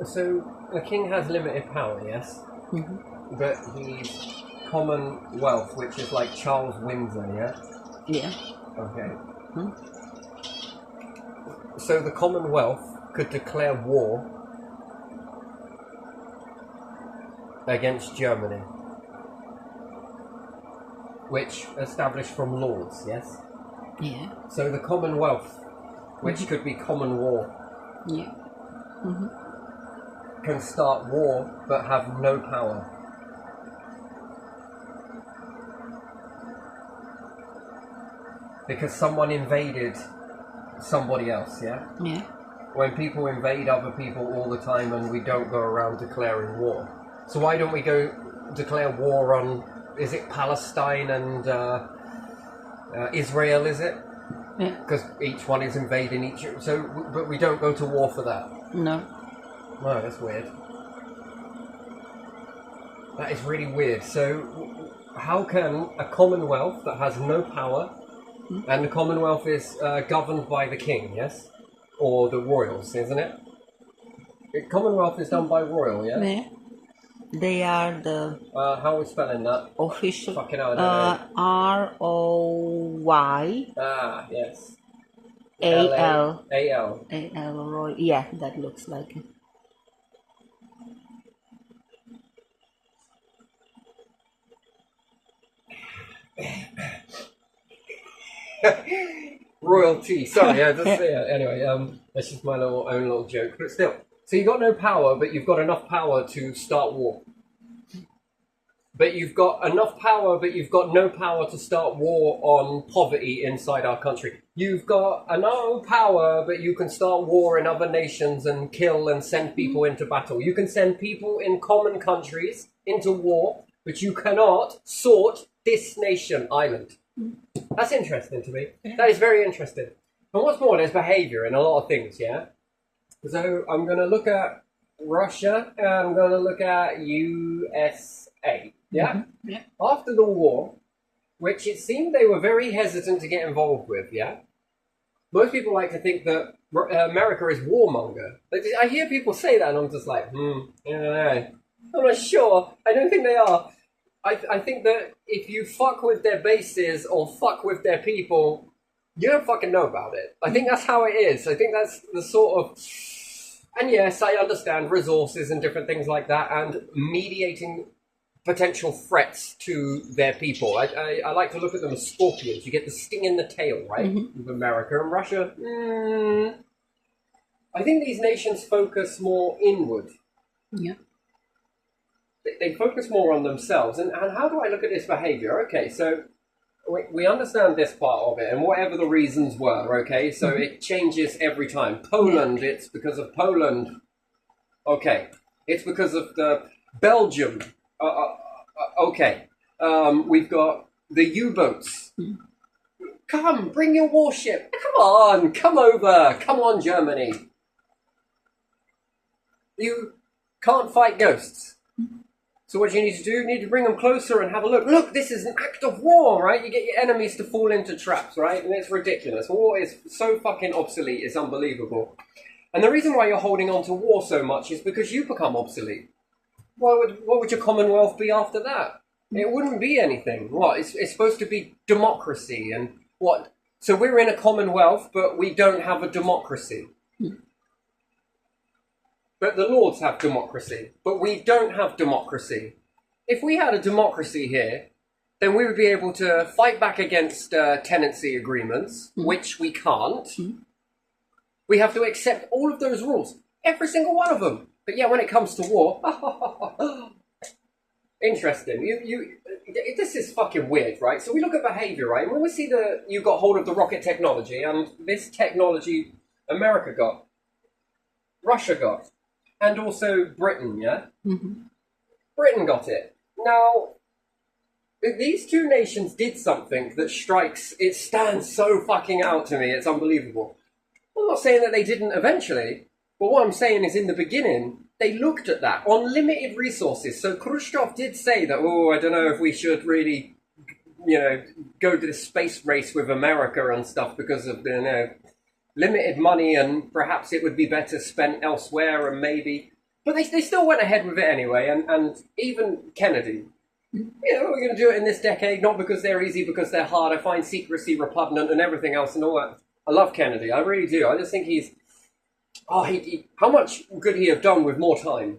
So the king has limited power, yes, Mm-hmm. but he's Commonwealth, which is like Charles Windsor, yeah. Yeah. Okay. Hmm? So the Commonwealth could declare war against Germany, which established from lords, yes. Yeah. So the Commonwealth, which could be common war, Yeah. Mm-hmm. can start war but have no power. Because someone invaded somebody else, yeah? Yeah. When people invade other people all the time and we don't go around declaring war. So why don't we go declare war on, is it Palestine and Israel, is it? Yeah. Because each one is invading each, so, but we don't go to war for that. No. No, that's weird. That is really weird. So how can a commonwealth that has no power, and the commonwealth is governed by the king, yes? Or the royals, isn't it? The commonwealth is done by royal, yeah? Yeah. They are the How are we spelling that? official. Fucking hell, I don't know. ROY Yes. AL. AL. AL Roy. Yeah, that looks like it. Royalty. Sorry, yeah, just yeah. Anyway, that's just my own little joke, but still. So you've got no power, but you've got enough power to start war. But you've got enough power, but you've got no power to start war on poverty inside our country. You've got enough power, but you can start war in other nations and kill and send people into battle. You can send people in common countries into war, but you cannot sort this nation island. That's interesting to me. That is very interesting. And what's more, there's behavior in a lot of things, yeah? So I'm going to look at Russia and I'm going to look at USA, yeah? Yeah. After the war, which it seemed they were very hesitant to get involved with, yeah? Most people like to think that America is warmonger. I hear people say that and I'm just like, I don't know. I'm not sure. I don't think they are. I think that if you fuck with their bases or fuck with their people, you don't fucking know about it. I think that's how it is. I think that's the sort of... And yes, I understand resources and different things like that and mediating potential threats to their people. I like to look at them as scorpions. You get the sting in the tail, right? With America and Russia. I think these nations focus more inward. Yeah. They focus more on themselves. And how do I look at this behavior? Okay, so we understand this part of it, and whatever the reasons were, okay? So it changes every time. Poland, it's because of Poland. Okay. It's because of the Belgium. Okay. We've got the U-boats. Come, bring your warship. Come on, come over. Come on, Germany. You can't fight ghosts. So what you need to do, you need to bring them closer and have a look. Look, this is an act of war, right? You get your enemies to fall into traps, right? And it's ridiculous. War is so fucking obsolete, it's unbelievable. And the reason why you're holding on to war so much is because you become obsolete. What would your Commonwealth be after that? It wouldn't be anything. What? It's supposed to be democracy and what? So we're in a Commonwealth, but we don't have a democracy. But the Lords have democracy, but we don't have democracy. If we had a democracy here, then we would be able to fight back against tenancy agreements, which we can't. We have to accept all of those rules, every single one of them. But yeah, when it comes to war, interesting. This is fucking weird, right? So we look at behavior, right? And when we see that you got hold of the rocket technology, and this technology America got, Russia got, and also Britain, yeah? Britain got it. Now, these two nations did something that it stands so fucking out to me, it's unbelievable. I'm not saying that they didn't eventually, but what I'm saying is in the beginning, they looked at that on limited resources. So Khrushchev did say that, I don't know if we should really, go to the space race with America and stuff because of, limited money and perhaps it would be better spent elsewhere and maybe... But they still went ahead with it anyway, and even Kennedy. We're going to do it in this decade, not because they're easy, because they're hard. I find secrecy repugnant and everything else and all that. I love Kennedy, I really do. I just think he's... how much could he have done with more time?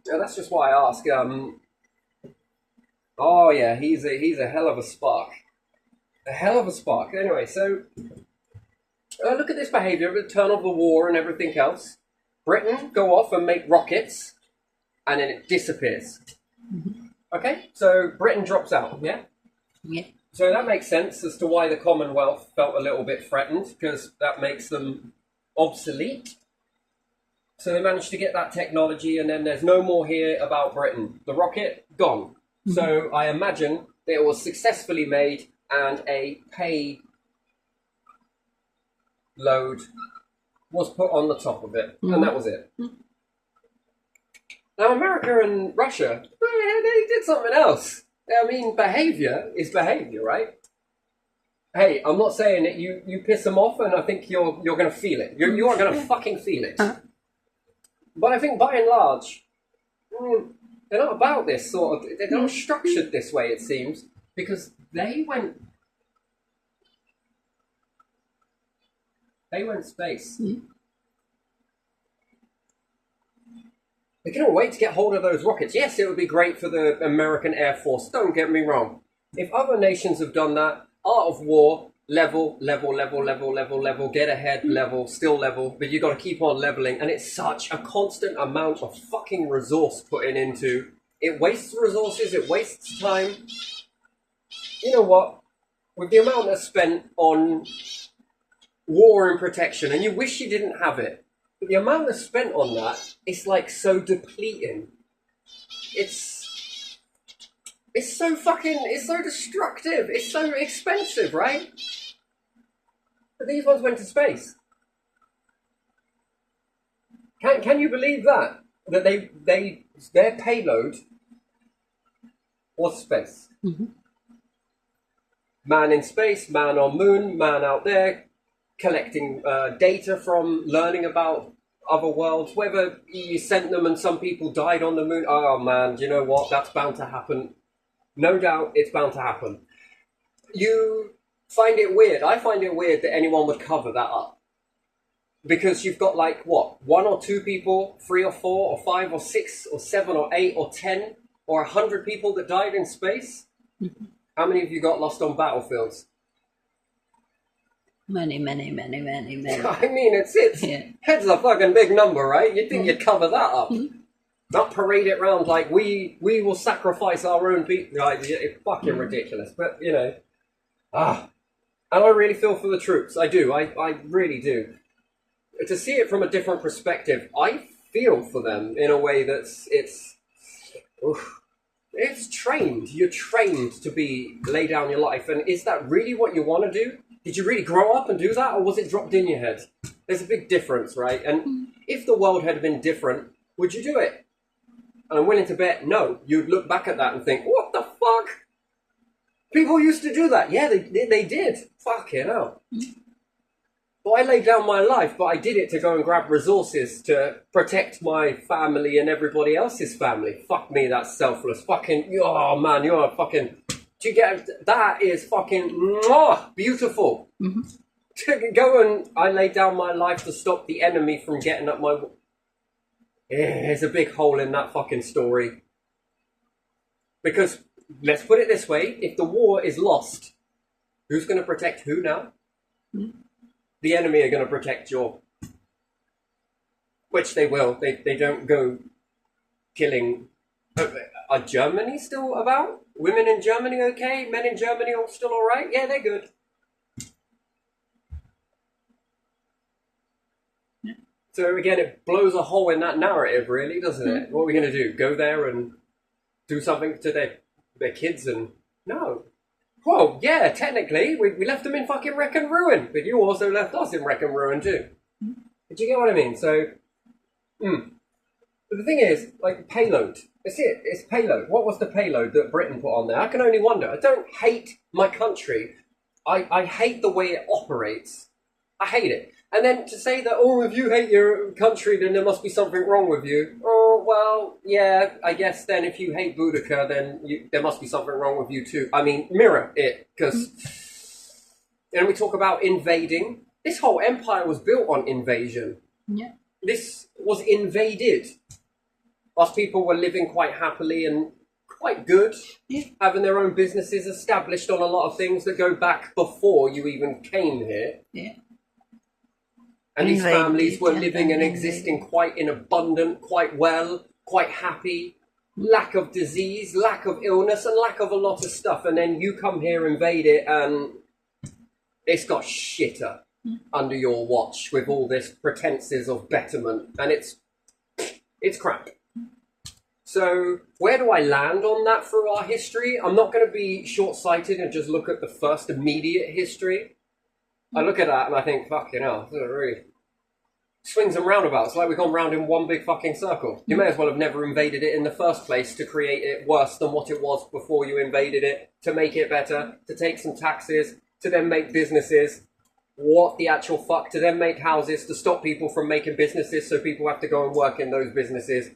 That's just why I ask. He's a hell of a spark. A hell of a spark. Anyway, so... look at this behaviour, the turn of the war and everything else. Britain go off and make rockets, and then it disappears. Okay, so Britain drops out, yeah? Yeah. So that makes sense as to why the Commonwealth felt a little bit threatened, because that makes them obsolete. So they managed to get that technology, and then there's no more here about Britain. The rocket, gone. So I imagine that it was successfully made, and a payload was put on the top of it, and that was it. Now, America and Russia, they did something else. I mean, behaviour is behaviour, right? Hey, I'm not saying that you piss them off, and I think you're going to feel it. You are going to fucking feel it. But I think, by and large, they're not about this sort of... They're not structured this way, it seems, because they went space. They couldn't wait to get hold of those rockets. Yes, it would be great for the American Air Force. Don't get me wrong. If other nations have done that, art of war, level, get ahead, level, still level, but you've got to keep on leveling. And it's such a constant amount of fucking resource putting into. It wastes resources, it wastes time. You know what? With the amount that's spent on war and protection, and you wish you didn't have it, but the amount that's spent on that, it's like so depleting. It's so destructive. It's so expensive, right? But these ones went to space. Can you believe that? That their payload was space. Man in space, man on moon, man out there, collecting data from, learning about other worlds, whether you sent them and some people died on the moon. Oh man, do you know what? That's bound to happen. No doubt it's bound to happen. You find it weird. I find it weird that anyone would cover that up. Because you've got like, what, 1 or 2 people, 3 or 4 or 5 or 6 or 7 or 8 or 10 or 100 people that died in space? How many of you got lost on battlefields? Many. I mean, head's a fucking big number, right? You'd think you'd cover that up. Not parade it around like we will sacrifice our own people. Right, it's fucking ridiculous. But, you know, and I really feel for the troops. I do. I really do. To see it from a different perspective, I feel for them in a way that's, it's trained. You're trained to lay down your life. And is that really what you want to do? Did you really grow up and do that, or was it dropped in your head? There's a big difference, right? And if the world had been different, would you do it? And I'm willing to bet no. You'd look back at that and think, what the fuck? People used to do that. Yeah, they did. Fucking hell. But I laid down my life, but I did it to go and grab resources to protect my family and everybody else's family. Fuck me, that's selfless. Fucking, oh man, you're a fucking... Do you get that? Is fucking beautiful. To go and I laid down my life to stop the enemy from getting up my... There's a big hole in that fucking story. Because, let's put it this way, if the war is lost, who's going to protect who now? The enemy are going to protect your... Which they will. They don't go killing... Are Germany still about? Women in Germany okay? Men in Germany are still alright? Yeah, they're good. So again, it blows a hole in that narrative, really, doesn't it? What are we going to do? Go there and do something to their kids and... No. Well, yeah, technically, we left them in fucking wreck and ruin, but you also left us in wreck and ruin too. Did you get what I mean? So, But the thing is, like, payload. It's it. It's payload. What was the payload that Britain put on there? I can only wonder. I don't hate my country. I hate the way it operates. I hate it. And then to say that, oh, if you hate your country, then there must be something wrong with you. Oh, well, yeah, I guess then if you hate Boudica, then there must be something wrong with you too. I mean, mirror it, because and we talk about invading. This whole empire was built on invasion. Yeah. This was invaded. Whilst people were living quite happily and quite good, Yeah. having their own businesses established on a lot of things that go back before you even came here. Yeah. And these Invaded, families were yeah, living and invaded. existing quite in abundant, quite well, quite happy, lack of disease, lack of illness, and lack of a lot of stuff. And then you come here, invade it, and it's got shitter under your watch with all this pretenses of betterment, and it's crap. So where do I land on that for our history? I'm not going to be short-sighted and just look at the first immediate history. I look at that and I think, fucking hell, this is really swings and roundabouts, like we've gone round in one big fucking circle. You may as well have never invaded it in the first place to create it worse than what it was before you invaded it, to make it better, to take some taxes, to then make businesses. What the actual fuck? To then make houses, to stop people from making businesses so people have to go and work in those businesses.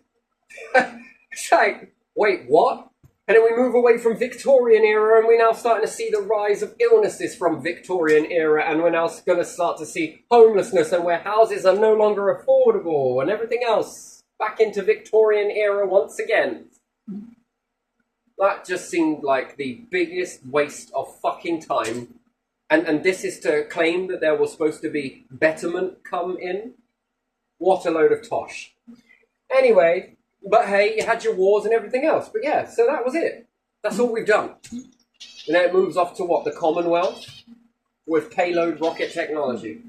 It's like, wait, what? And then we move away from Victorian era and we're now starting to see the rise of illnesses from Victorian era, and we're now going to start to see homelessness and where houses are no longer affordable and everything else. Back into Victorian era once again. That just seemed like the biggest waste of fucking time. And this is to claim that there was supposed to be betterment come in? What a load of tosh. Anyway, but hey, you had your wars and everything else. But yeah, so that was it. That's all we've done. And then it moves off to what? The Commonwealth? With payload rocket technology.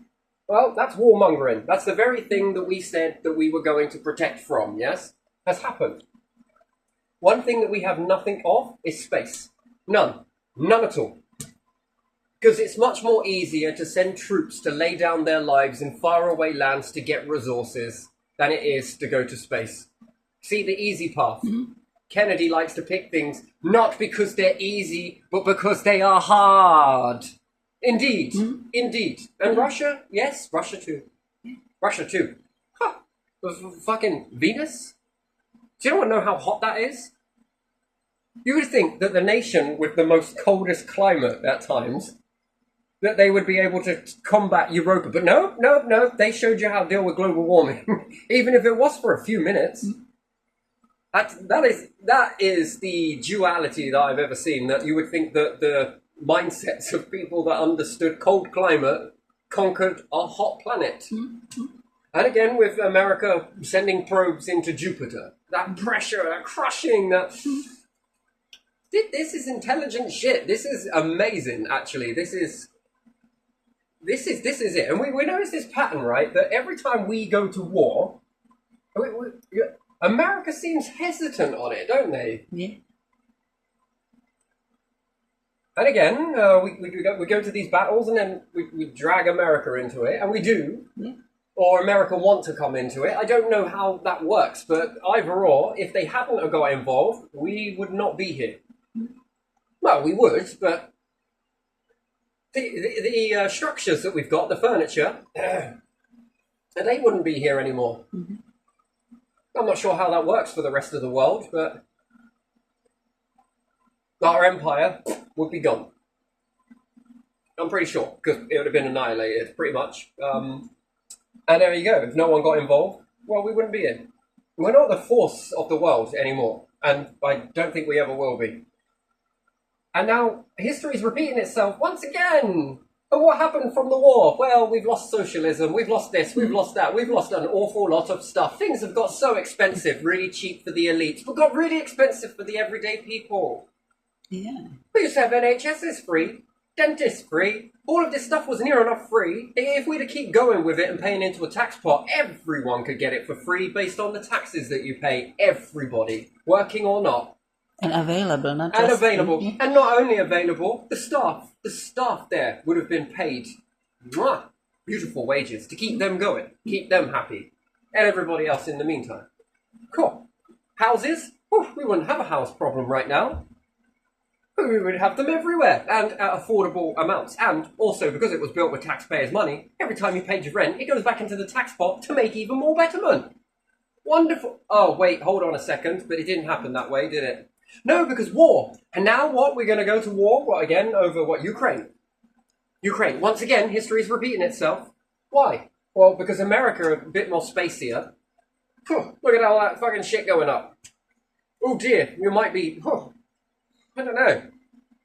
Well, that's warmongering. That's the very thing that we said that we were going to protect from, yes? Has happened. One thing that we have nothing of is space. None. None at all. Because it's much more easier to send troops to lay down their lives in faraway lands to get resources than it is to go to space. See, the easy path. Mm-hmm. Kennedy likes to pick things not because they're easy, but because they are hard. Indeed. Mm-hmm. Indeed. And Russia? Yes, Russia too. Russia too. Huh. Fucking Venus? Do you know how hot that is? You would think that the nation with the most coldest climate at times, that they would be able to combat Europa. But no. They showed you how to deal with global warming. Even if it was for a few minutes. That is the duality that I've ever seen, that you would think that the mindsets of people that understood cold climate conquered a hot planet. Mm-hmm. And again, with America sending probes into Jupiter, that pressure, that crushing, that... This is intelligent shit. This is amazing, actually. This is it. And we notice this pattern, right? That every time we go to war, America seems hesitant on it, don't they? Yeah. And again, we go to these battles and then we drag America into it, and we do. Yeah. Or America want to come into it. I don't know how that works, but either or, if they hadn't have got involved, we would not be here. Well, we would, but the structures that we've got, the furniture, they wouldn't be here anymore. Mm-hmm. I'm not sure how that works for the rest of the world, but our empire would be gone. I'm pretty sure, because it would have been annihilated, pretty much. And there you go. If no one got involved, well, we wouldn't be here. We're not the force of the world anymore, and I don't think we ever will be. And now history is repeating itself once again. And what happened from the war? Well, we've lost socialism, we've lost this, we've lost that, we've lost an awful lot of stuff. Things have got so expensive, really cheap for the elites, but got really expensive for the everyday people. Yeah. We used to have NHSs free, dentists free. All of this stuff was near enough free. If we'd have keep going with it and paying into a tax pot, everyone could get it for free based on the taxes that you pay. Everybody, working or not. And available, not and just... available. Yeah. And not only available, the staff there would have been paid beautiful wages to keep them going, keep them happy, and everybody else in the meantime. Cool. Houses? We wouldn't have a house problem right now. We would have them everywhere, and at affordable amounts. And also, because it was built with taxpayers' money, every time you paid your rent, it goes back into the tax pot to make even more betterment. Wonderful. Oh, wait, hold on a second. But it didn't happen that way, did it? No, because war. And now what? We're going to go to war, what, again, over what? Ukraine. Ukraine. Once again, history is repeating itself. Why? Well, because America are a bit more spacier. Look at all that fucking shit going up. Oh dear, we might be... I don't know.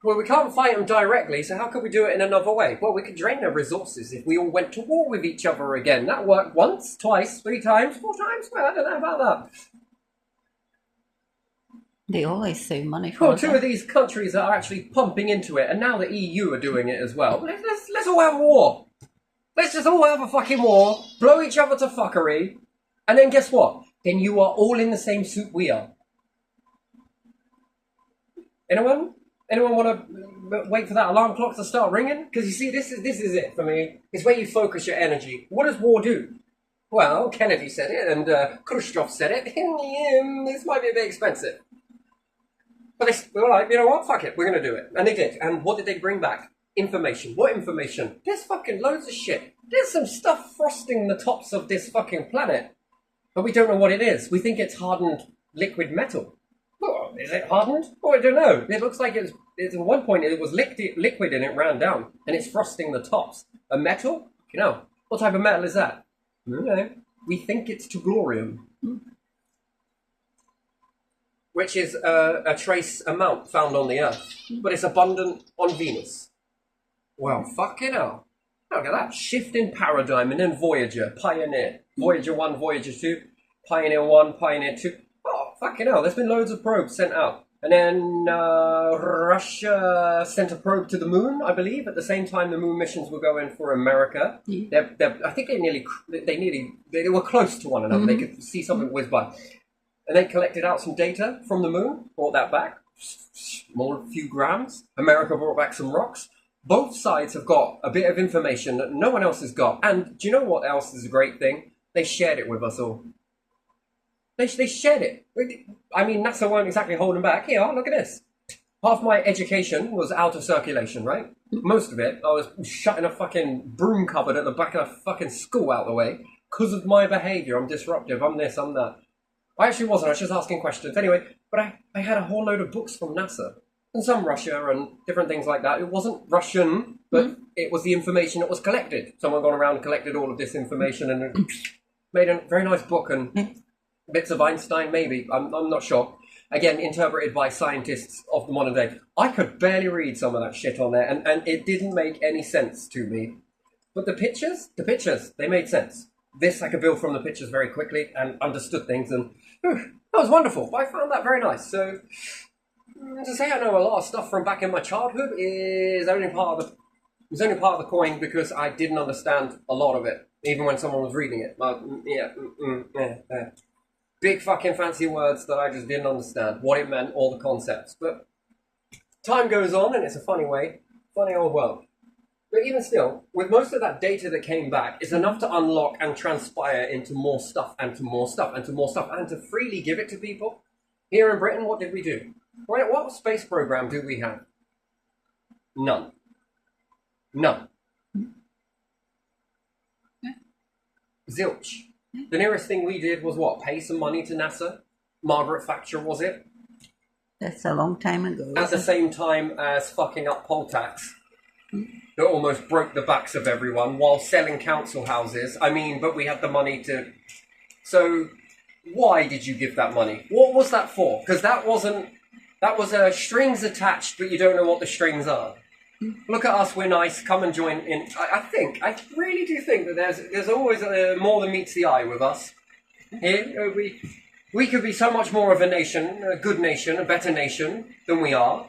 Well, we can't fight them directly, so how could we do it in another way? Well, we could drain their resources if we all went to war with each other again. That worked once, twice, 3 times, 4 times. Well, I don't know about that. They always save money for Well, 2 of these countries are actually pumping into it, and now the EU are doing it as well. Let's all have a war. Let's just all have a fucking war, blow each other to fuckery, and then guess what? Then you are all in the same suit we are. Anyone? Anyone want to wait for that alarm clock to start ringing? Because you see, this is it for me. It's where you focus your energy. What does war do? Well, Kennedy said it, and Khrushchev said it. This might be a bit expensive. But they were like, you know what? Fuck it, we're going to do it. And they did. And what did they bring back? Information. What information? There's fucking loads of shit. There's some stuff frosting the tops of this fucking planet. But we don't know what it is. We think it's hardened liquid metal. Oh, is it hardened? Oh, I don't know. It looks like it's at one point it was liquid and it ran down. And it's frosting the tops. A metal? You know, what type of metal is that? No. We think it's tellurium. Which is a trace amount found on the Earth. But it's abundant on Venus. Well, fucking hell. Look at that. Shift in paradigm and then Voyager, Pioneer. Voyager 1, Voyager 2, Pioneer 1, Pioneer 2. Oh, fucking hell. There's been loads of probes sent out. And then Russia sent a probe to the moon, I believe. At the same time, the moon missions were going for America. Yeah. I think they were close to one another. They could see something whiz by. And they collected out some data from the moon, brought that back, a few grams. America brought back some rocks. Both sides have got a bit of information that no one else has got. And do you know what else is a great thing? They shared it with us all. They shared it. I mean, NASA weren't exactly holding back. Here, look at this. Half my education was out of circulation, right? Most of it, I was shutting a fucking broom cupboard at the back of a fucking school out the way because of my behaviour. I'm disruptive. I'm this, I'm that. I actually wasn't. I was just asking questions. Anyway, but I had a whole load of books from NASA. And some Russia and different things like that. It wasn't Russian, but it was the information that was collected. Someone gone around and collected all of this information and made a very nice book and bits of Einstein, maybe. I'm not sure. Again, interpreted by scientists of the modern day. I could barely read some of that shit on there, and it didn't make any sense to me. But the pictures, they made sense. This I could build from the pictures very quickly and understood things, and that was wonderful. I found that very nice. So to say I know a lot of stuff from back in my childhood is only part of the coin because I didn't understand a lot of it, even when someone was reading it. Big fucking fancy words that I just didn't understand what it meant, all the concepts. But time goes on, and it's a funny old world. But even still, with most of that data that came back, it's enough to unlock and transpire into more stuff and to more stuff and to more stuff and to freely give it to people. Here in Britain, what did we do? What space program do we have? None. Zilch. The nearest thing we did was what? Pay some money to NASA? Margaret Thatcher, was it? That's a long time ago. At the same time as fucking up poll tax. That almost broke the backs of everyone while selling council houses. I mean, but we had the money to... So, why did you give that money? What was that for? Because that was strings attached, but you don't know what the strings are. Look at us, we're nice, come and join in. I really do think that there's always more than meets the eye with us. Here, we could be so much more of a nation, a good nation, a better nation than we are.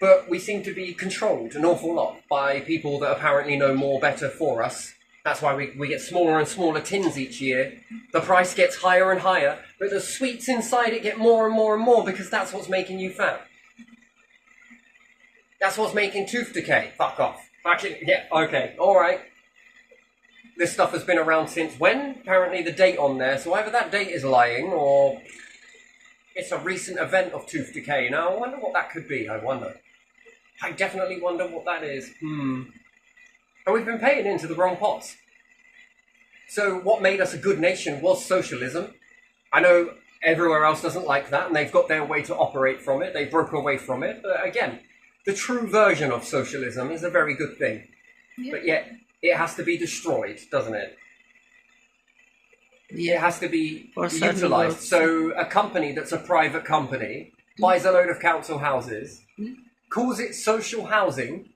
But we seem to be controlled an awful lot by people that apparently know more better for us. That's why we get smaller and smaller tins each year. The price gets higher and higher, but the sweets inside it get more and more and more because that's what's making you fat. That's what's making tooth decay. Fuck off. Yeah, okay, alright. This stuff has been around since when? Apparently the date on there, so either that date is lying or it's a recent event of tooth decay. Now, I wonder what that could be, I definitely wonder what that is. And we've been paying into the wrong pots. So what made us a good nation was socialism. I know everywhere else doesn't like that, and they've got their way to operate from it. They broke away from it. But again, the true version of socialism is a very good thing. Yeah. But yet, it has to be destroyed, doesn't it? It Yeah. has to be For certain utilised. groups. So a company that's a private company buys a load of council houses, calls it social housing,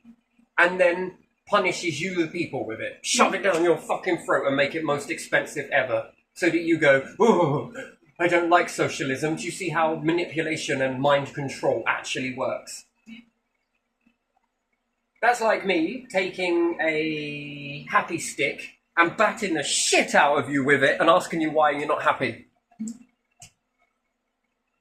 and then punishes you, the people, with it. Shove it down your fucking throat and make it most expensive ever. So that you go, oh, I don't like socialism. Do you see how manipulation and mind control actually works? That's like me taking a happy stick and batting the shit out of you with it and asking you why you're not happy.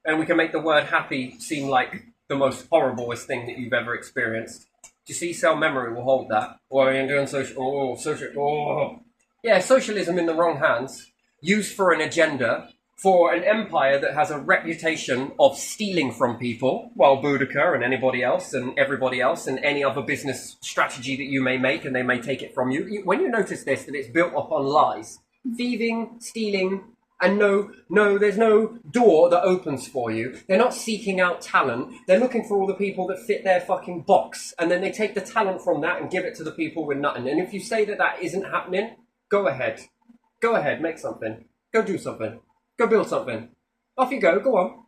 And we can make the word happy seem like the most horriblest thing that you've ever experienced. Do you see? Cell memory will hold that. Or you're doing yeah, socialism in the wrong hands, used for an agenda, for an empire that has a reputation of stealing from people, while Boudica and anybody else and everybody else and any other business strategy that you may make, and they may take it from you. When you notice this, that it's built upon lies, thieving, stealing, and there's no door that opens for you. They're not seeking out talent. They're looking for all the people that fit their fucking box, and then they take the talent from that and give it to the people with nothing. And if you say that that isn't happening, go ahead. Go ahead, make something. Go do something. Go build something. Off you go, go on.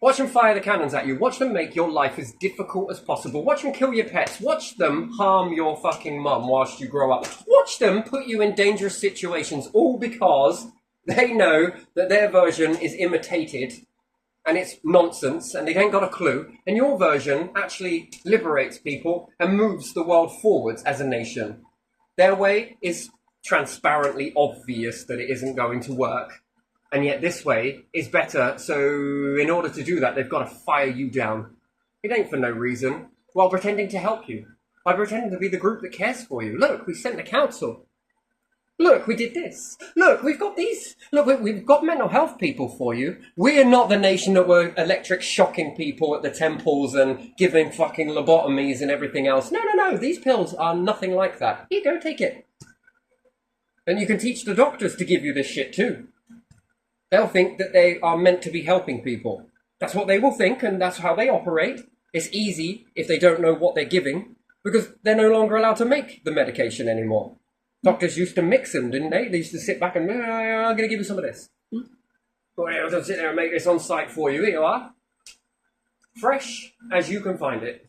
Watch them fire the cannons at you. Watch them make your life as difficult as possible. Watch them kill your pets. Watch them harm your fucking mum whilst you grow up. Watch them put you in dangerous situations, all because they know that their version is imitated and it's nonsense and they ain't got a clue. And your version actually liberates people and moves the world forwards as a nation. Their way is transparently obvious that it isn't going to work. And yet this way is better, so in order to do that, they've got to fire you down. It ain't for no reason, while pretending to help you. By pretending to be the group that cares for you. Look, we sent the council. Look, we did this. Look, we've got these. Look, we've got mental health people for you. We're not the nation that were electric shocking people at the temples and giving fucking lobotomies and everything else. No. These pills are nothing like that. Here, go take it. And you can teach the doctors to give you this shit too. They'll think that they are meant to be helping people. That's what they will think, and that's how they operate. It's easy if they don't know what they're giving, because they're no longer allowed to make the medication anymore. Doctors used to mix them, didn't they? They used to sit back and, I'm going to give you some of this. Well, I'll sit there and make this on site for you. Here you are. Fresh as you can find it.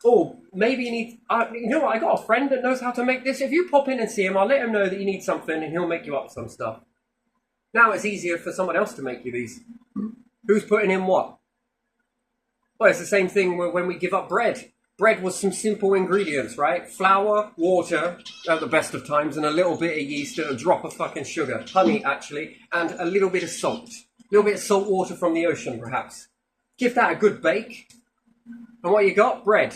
Oh, maybe you need... you know what? I got a friend that knows how to make this. If you pop in and see him, I'll let him know that you need something and he'll make you up some stuff. Now it's easier for someone else to make you these. Who's putting in what? Well, it's the same thing when we give up bread. Bread was some simple ingredients, right? Flour, water, at the best of times, and a little bit of yeast and a drop of fucking sugar. Honey, actually, and a little bit of salt. A little bit of salt water from the ocean, perhaps. Give that a good bake. And what you got? Bread.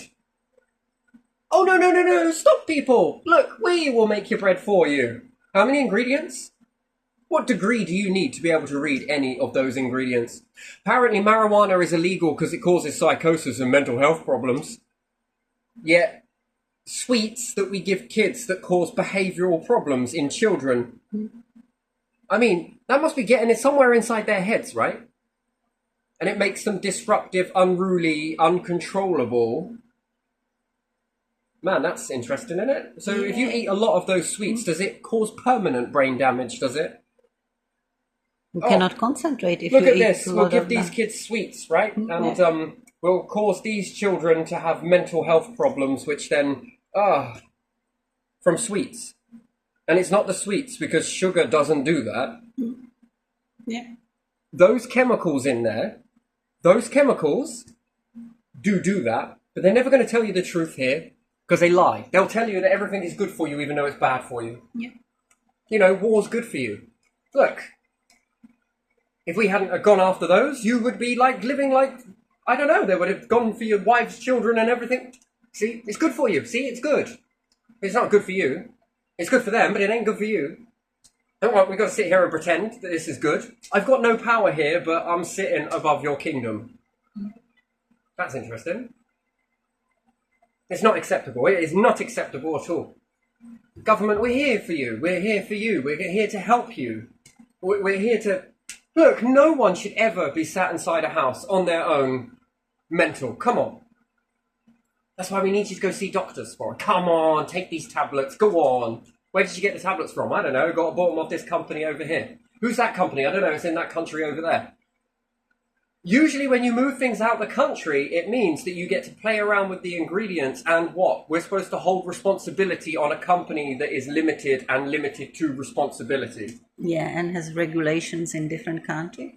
Oh, no, stop, people. Look, we will make your bread for you. How many ingredients? What degree do you need to be able to read any of those ingredients? Apparently marijuana is illegal because it causes psychosis and mental health problems. Yet sweets that we give kids that cause behavioural problems in children. I mean, that must be getting it somewhere inside their heads, right? And it makes them disruptive, unruly, uncontrollable. Man, that's interesting, isn't it? So if you eat a lot of those sweets, does it cause permanent brain damage, does it? You cannot concentrate if Look you at eat this. a We'll lot give of these them. kids sweets, right? And we'll cause these children to have mental health problems, which then, from sweets. And it's not the sweets, because sugar doesn't do that. Yeah. Those chemicals in there, those chemicals do that, but they're never going to tell you the truth here, because they lie. They'll tell you that everything is good for you, even though it's bad for you. Yeah. You know, war's good for you. Look, if we hadn't gone after those, you would be like living like, I don't know, they would have gone for your wives, children and everything. See, it's good for you. See, it's good. It's not good for you. It's good for them, but it ain't good for you. Don't worry, we've got to sit here and pretend that this is good. I've got no power here, but I'm sitting above your kingdom. That's interesting. It's not acceptable. It is not acceptable at all. Government, we're here for you. We're here for you. We're here to help you. We're here to... Look, no one should ever be sat inside a house on their own mental. Come on. That's why we need you to go see doctors for it. Come on, take these tablets. Go on. Where did you get the tablets from? I don't know. Bought them off this company over here. Who's that company? I don't know. It's in that country over there. Usually when you move things out the country, it means that you get to play around with the ingredients and what? We're supposed to hold responsibility on a company that is limited and limited to responsibility. Yeah, and has regulations in different countries.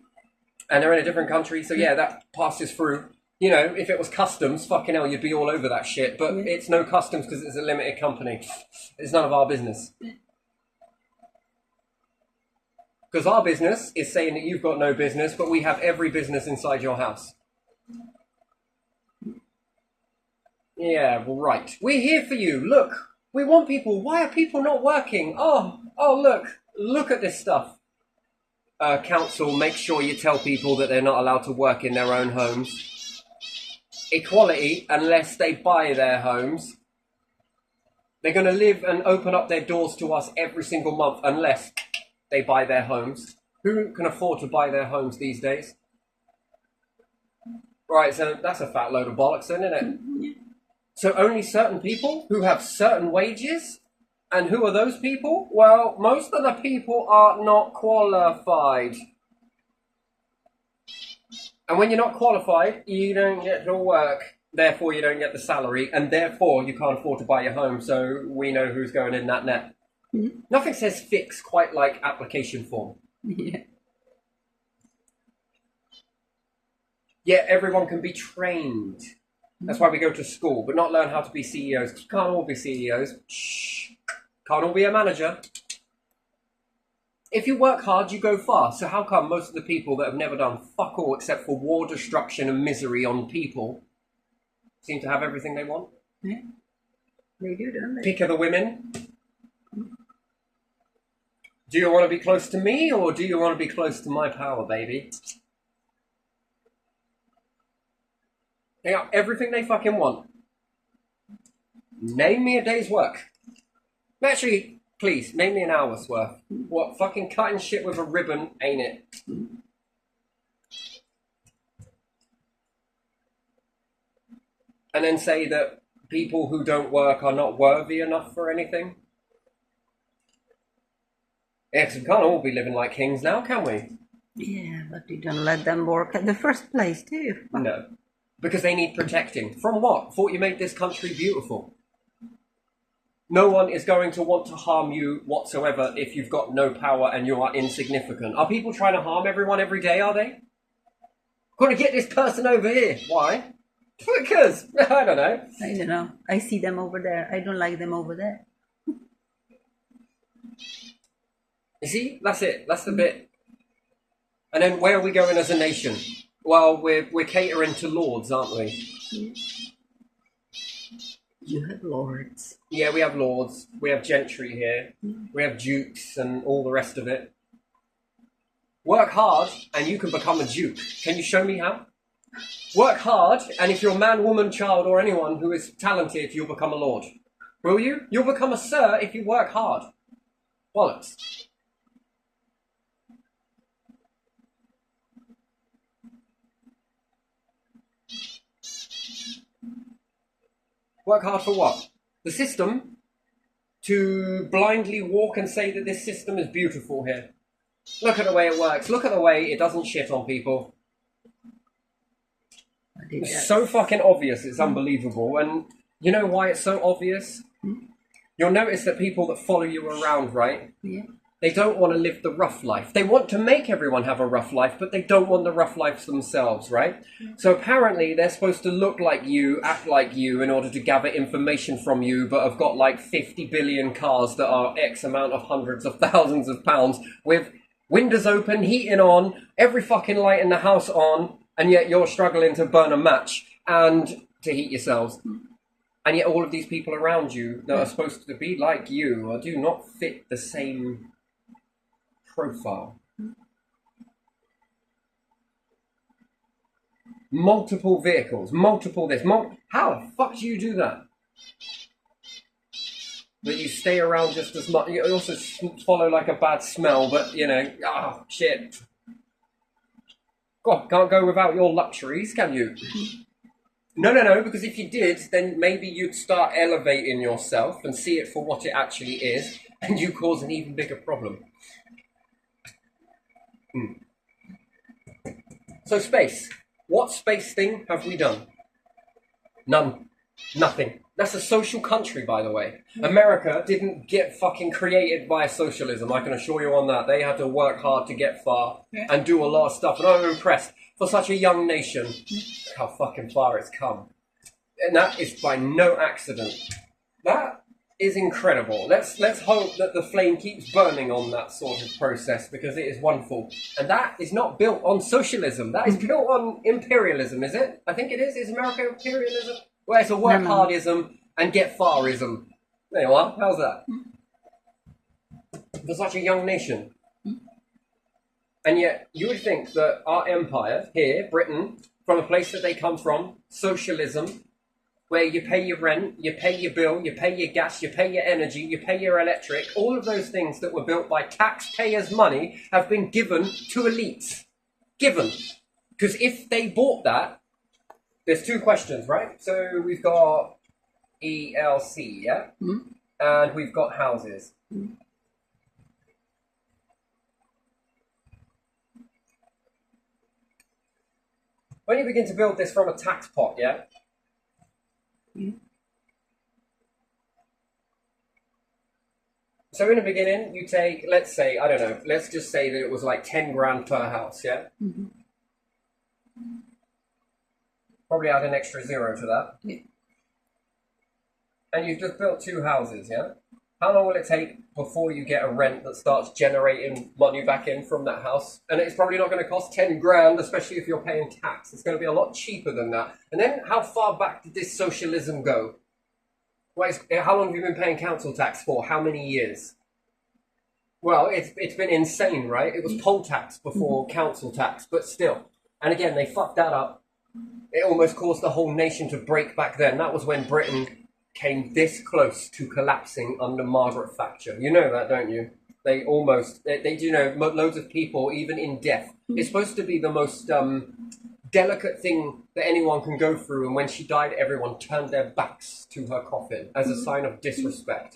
And they're in a different country, so yeah, that passes through. You know, if it was customs, fucking hell, you'd be all over that shit. But it's no customs because it's a limited company. It's none of our business. Because our business is saying that you've got no business, but we have every business inside your house. Yeah, right. We're here for you. Look, we want people. Why are people not working? Oh, look at this stuff. Council, make sure you tell people that they're not allowed to work in their own homes. Equality, unless they buy their homes. They're going to live and open up their doors to us every single month, unless they buy their homes. Who can afford to buy their homes these days? Right, so that's a fat load of bollocks then, isn't it? Yeah. So only certain people who have certain wages? And who are those people? Well, most of the people are not qualified. And when you're not qualified, you don't get to work. Therefore, you don't get the salary. And therefore, you can't afford to buy your home. So we know who's going in that net. Mm-hmm. Nothing says fix quite like application form. Yeah. Yet everyone can be trained. That's why we go to school, but not learn how to be CEOs. 'Cause we can't all be CEOs. Shh. Can't all be a manager. If you work hard, you go far. So how come most of the people that have never done fuck all except for war, destruction and misery on people seem to have everything they want? Yeah. They do, don't they? Pick of the women. Do you want to be close to me or do you want to be close to my power, baby? They got everything they fucking want. Name me a day's work. Actually, please, name me an hour's worth. What, fucking cutting shit with a ribbon, ain't it? And then say that people who don't work are not worthy enough for anything? Yeah, 'cause we can't all be living like kings now, can we? Yeah, but you don't let them work at the first place, do you? No. Because they need protecting. From what? Thought you made this country beautiful. No one is going to want to harm you whatsoever if you've got no power and you are insignificant. Are people trying to harm everyone every day, are they? Got to get this person over here. Why? Because, I don't know. I don't know. I see them over there. I don't like them over there. You see? That's it. That's the bit. And then where are we going as a nation? Well, we're catering to lords, aren't we? Yeah. You have lords. Yeah, we have lords. We have gentry here. We have dukes and all the rest of it. Work hard and you can become a duke. Can you show me how? Work hard and if you're a man, woman, child or anyone who is talented, you'll become a lord. Will you? You'll become a sir if you work hard. Bollocks. Work hard for what? The system to blindly walk and say that this system is beautiful here. Look at the way it works. Look at the way it doesn't shit on people. It's so fucking obvious. It's unbelievable. And you know why it's so obvious? You'll notice that people that follow you around, right? Yeah. They don't want to live the rough life. They want to make everyone have a rough life, but they don't want the rough lives themselves, right? So apparently they're supposed to look like you, act like you in order to gather information from you, but have got like 50 billion cars that are X amount of hundreds of thousands of pounds with windows open, heating on, every fucking light in the house on, and yet you're struggling to burn a match and to heat yourselves. And yet all of these people around you that are supposed to be like you do not fit the same profile. Multiple vehicles, multiple this, how the fuck do you do that? that you stay around just as much. You also follow like a bad smell, but you know, shit. God, can't go without your luxuries, can you? No, because if you did, then maybe you'd start elevating yourself and see it for what it actually is, and you cause an even bigger problem. So space. What space thing have we done? None. Nothing. That's a social country, by the way. America didn't get fucking created by socialism, I can assure you on that. They had to work hard to get far and do a lot of stuff. And I'm impressed. For such a young nation, how fucking far it's come. And that is by no accident. That is incredible. Let's hope that the flame keeps burning on that sort of process, because it is wonderful. And that is not built on socialism. That is built on imperialism, is it? I think it is. Is America imperialism? Well, it's a work hardism and get farism. There you are. How's that? For such a young nation. And yet, you would think that our empire here, Britain, from a place that they come from, socialism, where you pay your rent, you pay your bill, you pay your gas, you pay your energy, you pay your electric, all of those things that were built by taxpayers' money have been given to elites. Given. Because if they bought that, there's two questions, right? So we've got ELC, yeah? And we've got houses. When you begin to build this from a tax pot, yeah? So in the beginning, you take, let's say, I don't know, let's just say that it was like 10 grand per house, yeah? Probably add an extra zero to that. And you've just built 2 houses, yeah? How long will it take before you get a rent that starts generating money back in from that house? And it's probably not going to cost 10 grand, especially if you're paying tax. It's going to be a lot cheaper than that. And then how far back did this socialism go? Well, how long have you been paying council tax for? How many years? Well, it's been insane, right? It was poll tax before council tax, but still. And again, they fucked that up. It almost caused the whole nation to break back then. That was when Britain came this close to collapsing under Margaret Thatcher. You know that, don't you? They do know, loads of people, even in death. It's supposed to be the most delicate thing that anyone can go through, and when she died, everyone turned their backs to her coffin as a sign of disrespect.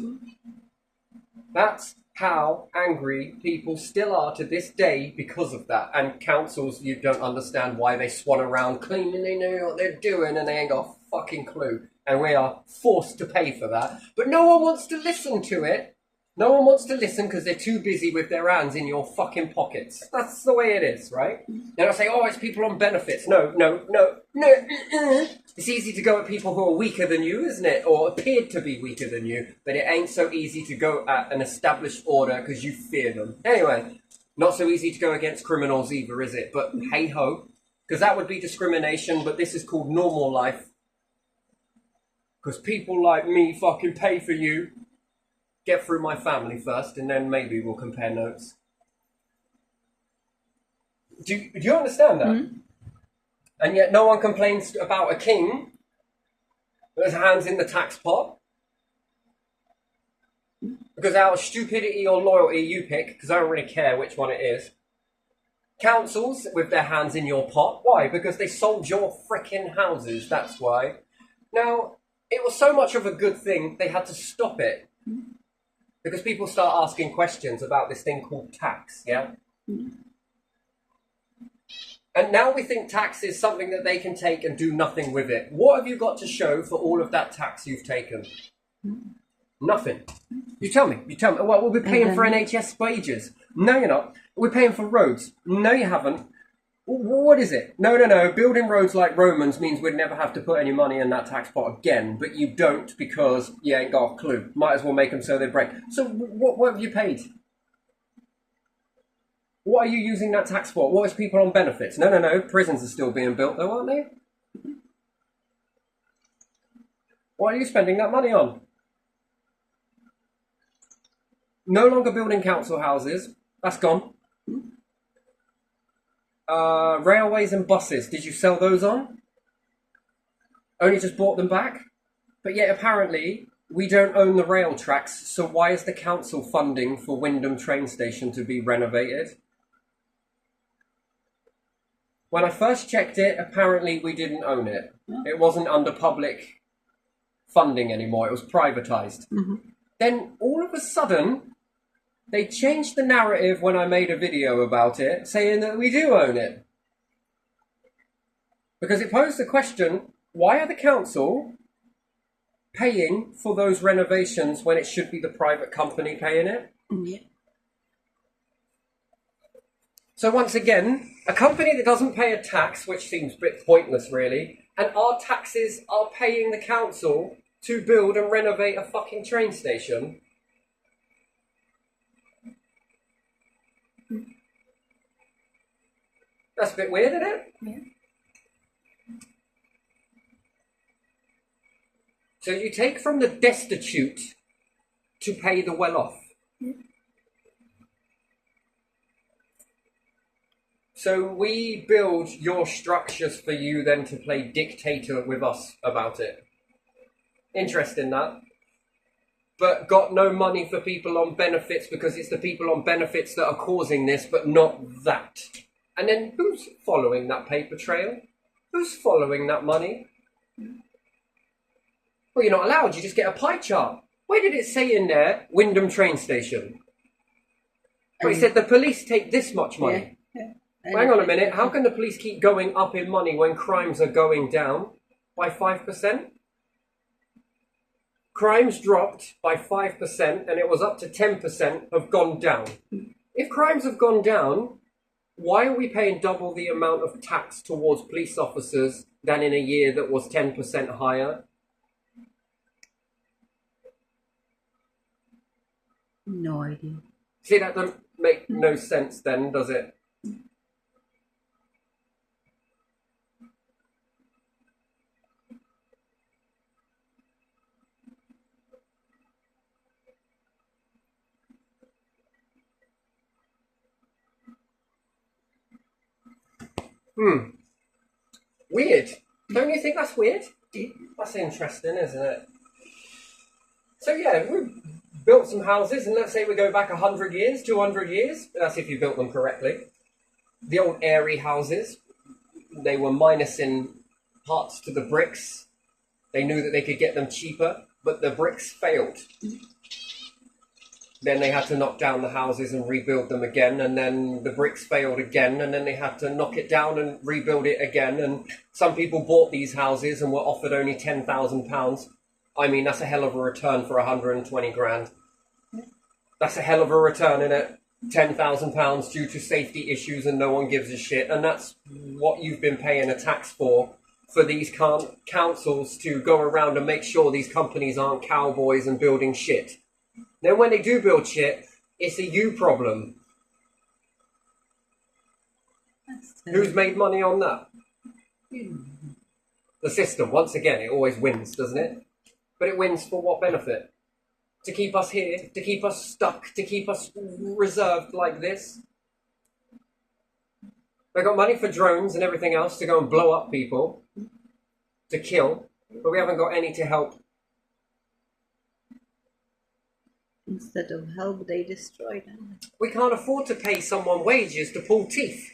That's how angry people still are to this day because of that. And councils, you don't understand why they swan around claiming they know what they're doing and they ain't got a fucking clue. And we are forced to pay for that. But no one wants to listen to it. No one wants to listen because they're too busy with their hands in your fucking pockets. That's the way it is, right? And I say, oh, it's people on benefits. No. It's easy to go at people who are weaker than you, isn't it? Or appeared to be weaker than you. But it ain't so easy to go at an established order because you fear them. Anyway, not so easy to go against criminals either, is it? But hey-ho. Because that would be discrimination, but this is called normal life. Because people like me fucking pay for you. Get through my family first, and then maybe we'll compare notes. Do you understand that? And yet no one complains about a king with his hands in the tax pot. Because out of stupidity or loyalty, you pick, because I don't really care which one it is. Councils with their hands in your pot. Why? Because they sold your frickin' houses, that's why. Now, it was so much of a good thing, they had to stop it. Because people start asking questions about this thing called tax, yeah? And now we think tax is something that they can take and do nothing with it. What have you got to show for all of that tax you've taken? Nothing. You tell me. Well, we'll be paying for NHS wages. No, you're not. We're paying for roads. No, you haven't. What is it? No. Building roads like Romans means we'd never have to put any money in that tax pot again. But you don't because you ain't got a clue. Might as well make them so they break. So what have you paid? What are you using that tax for? What is people on benefits? No. Prisons are still being built though, aren't they? What are you spending that money on? No longer building council houses. That's gone. Railways and buses, did you sell those on? Only just bought them back? But yet apparently We don't own the rail tracks, so why is the council funding for Wyndham train station to be renovated? When I first checked it, apparently we didn't own it. It wasn't under public funding anymore, it was privatised. Then all of a sudden, they changed the narrative when I made a video about it, saying that we do own it. Because it posed the question, why are the council paying for those renovations when it should be the private company paying it? Yeah. So once again, a company that doesn't pay a tax, which seems a bit pointless really, and our taxes are paying the council to build and renovate a fucking train station. That's a bit weird, isn't it? Yeah. So you take from the destitute to pay the well-off. So we build your structures for you then to play dictator with us about it. Interesting that. But got no money for people on benefits because it's the people on benefits that are causing this, but not that. And then who's following that paper trail? Who's following that money? Well, you're not allowed, you just get a pie chart. Where did it say in there, Wyndham train station? Well, it said the police take this much money. Yeah. Hang on a minute, how can the police keep going up in money when crimes are going down by 5%? Crimes dropped by 5% and it was up to 10% have gone down. If crimes have gone down, why are we paying double the amount of tax towards police officers than in a year that was 10% higher? No idea. See, that doesn't make no sense then, does it? Weird. Don't you think that's weird? That's interesting, isn't it? So yeah, we built some houses, and let's say we go back 100 years, 200 years. That's if you built them correctly. The old airy houses, they were minusing parts to the bricks. They knew that they could get them cheaper, but the bricks failed. Then they had to knock down the houses and rebuild them again, and then the bricks failed again, and then they had to knock it down and rebuild it again. And some people bought these houses and were offered only £10,000. I mean, that's a hell of a return for 120 grand. That's a hell of a return, isn't it? £10,000 due to safety issues and no one gives a shit. And that's what you've been paying a tax for these councils to go around and make sure these companies aren't cowboys and building shit. Then when they do build shit, it's a you problem. Who's made money on that? The system. Once again, it always wins, doesn't it? But it wins for what benefit? To keep us here, to keep us stuck, to keep us reserved like this. They got money for drones and everything else to go and blow up people, to kill, but we haven't got any to help. Instead of help, they destroy them. We can't afford to pay someone wages to pull teeth.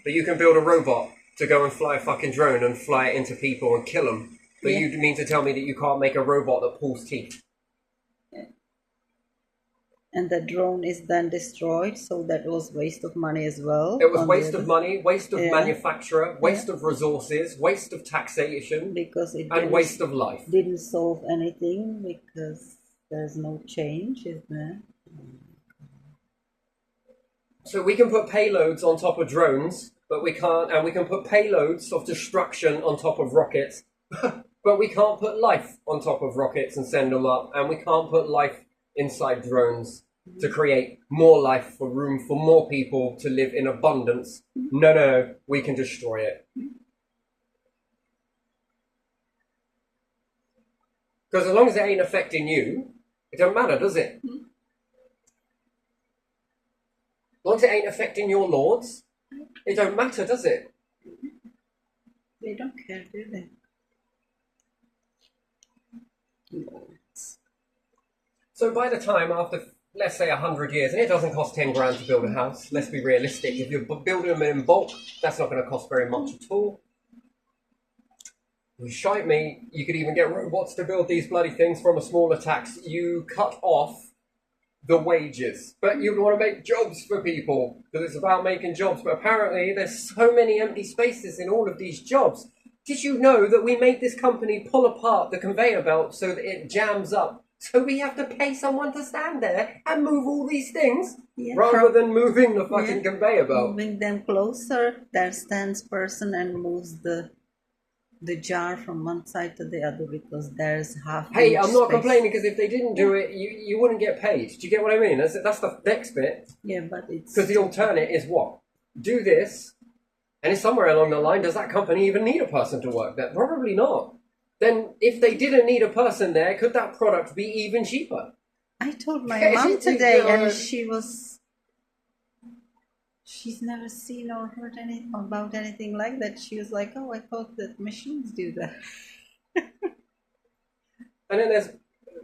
But you can build a robot to go and fly a fucking drone and fly it into people and kill them. But you mean to tell me that you can't make a robot that pulls teeth? Yeah. And the drone is then destroyed, so that was waste of money as well. It was waste of money, waste of manufacturer, waste of resources, waste of taxation, because it and waste of life. Didn't solve anything because there's no change, is there? So we can put payloads on top of drones, but we can't, and we can put payloads of destruction on top of rockets, but we can't put life on top of rockets and send them up, and we can't put life inside drones to create more life for room for more people to live in abundance. No, we can destroy it. Because as long as it ain't affecting you, it don't matter, does it? As long as it ain't affecting your lords, it don't matter, does it? They don't care, do they? Lords. So by the time after, let's say 100 years, and it doesn't cost 10 grand to build a house, let's be realistic. If you're building them in bulk, that's not going to cost very much at all. You shite me, you could even get robots to build these bloody things from a smaller tax. You cut off the wages, but you want to make jobs for people because it's about making jobs. But apparently there's so many empty spaces in all of these jobs. Did you know that we made this company pull apart the conveyor belt so that it jams up? So we have to pay someone to stand there and move all these things rather than moving the fucking conveyor belt. Moving them closer, there stands person and moves the jar from one side to the other because there's half. Hey, I'm not complaining because if they didn't do it, you wouldn't get paid. Do you get what I mean? That's the next bit. Yeah, but it's because the alternate is what? Do this, and it's somewhere along the line. Does that company even need a person to work there? Probably not. Then, if they didn't need a person there, could that product be even cheaper? I told my mom today, and she's never seen or heard about anything like that. She was like, "Oh, I thought that machines do that." And then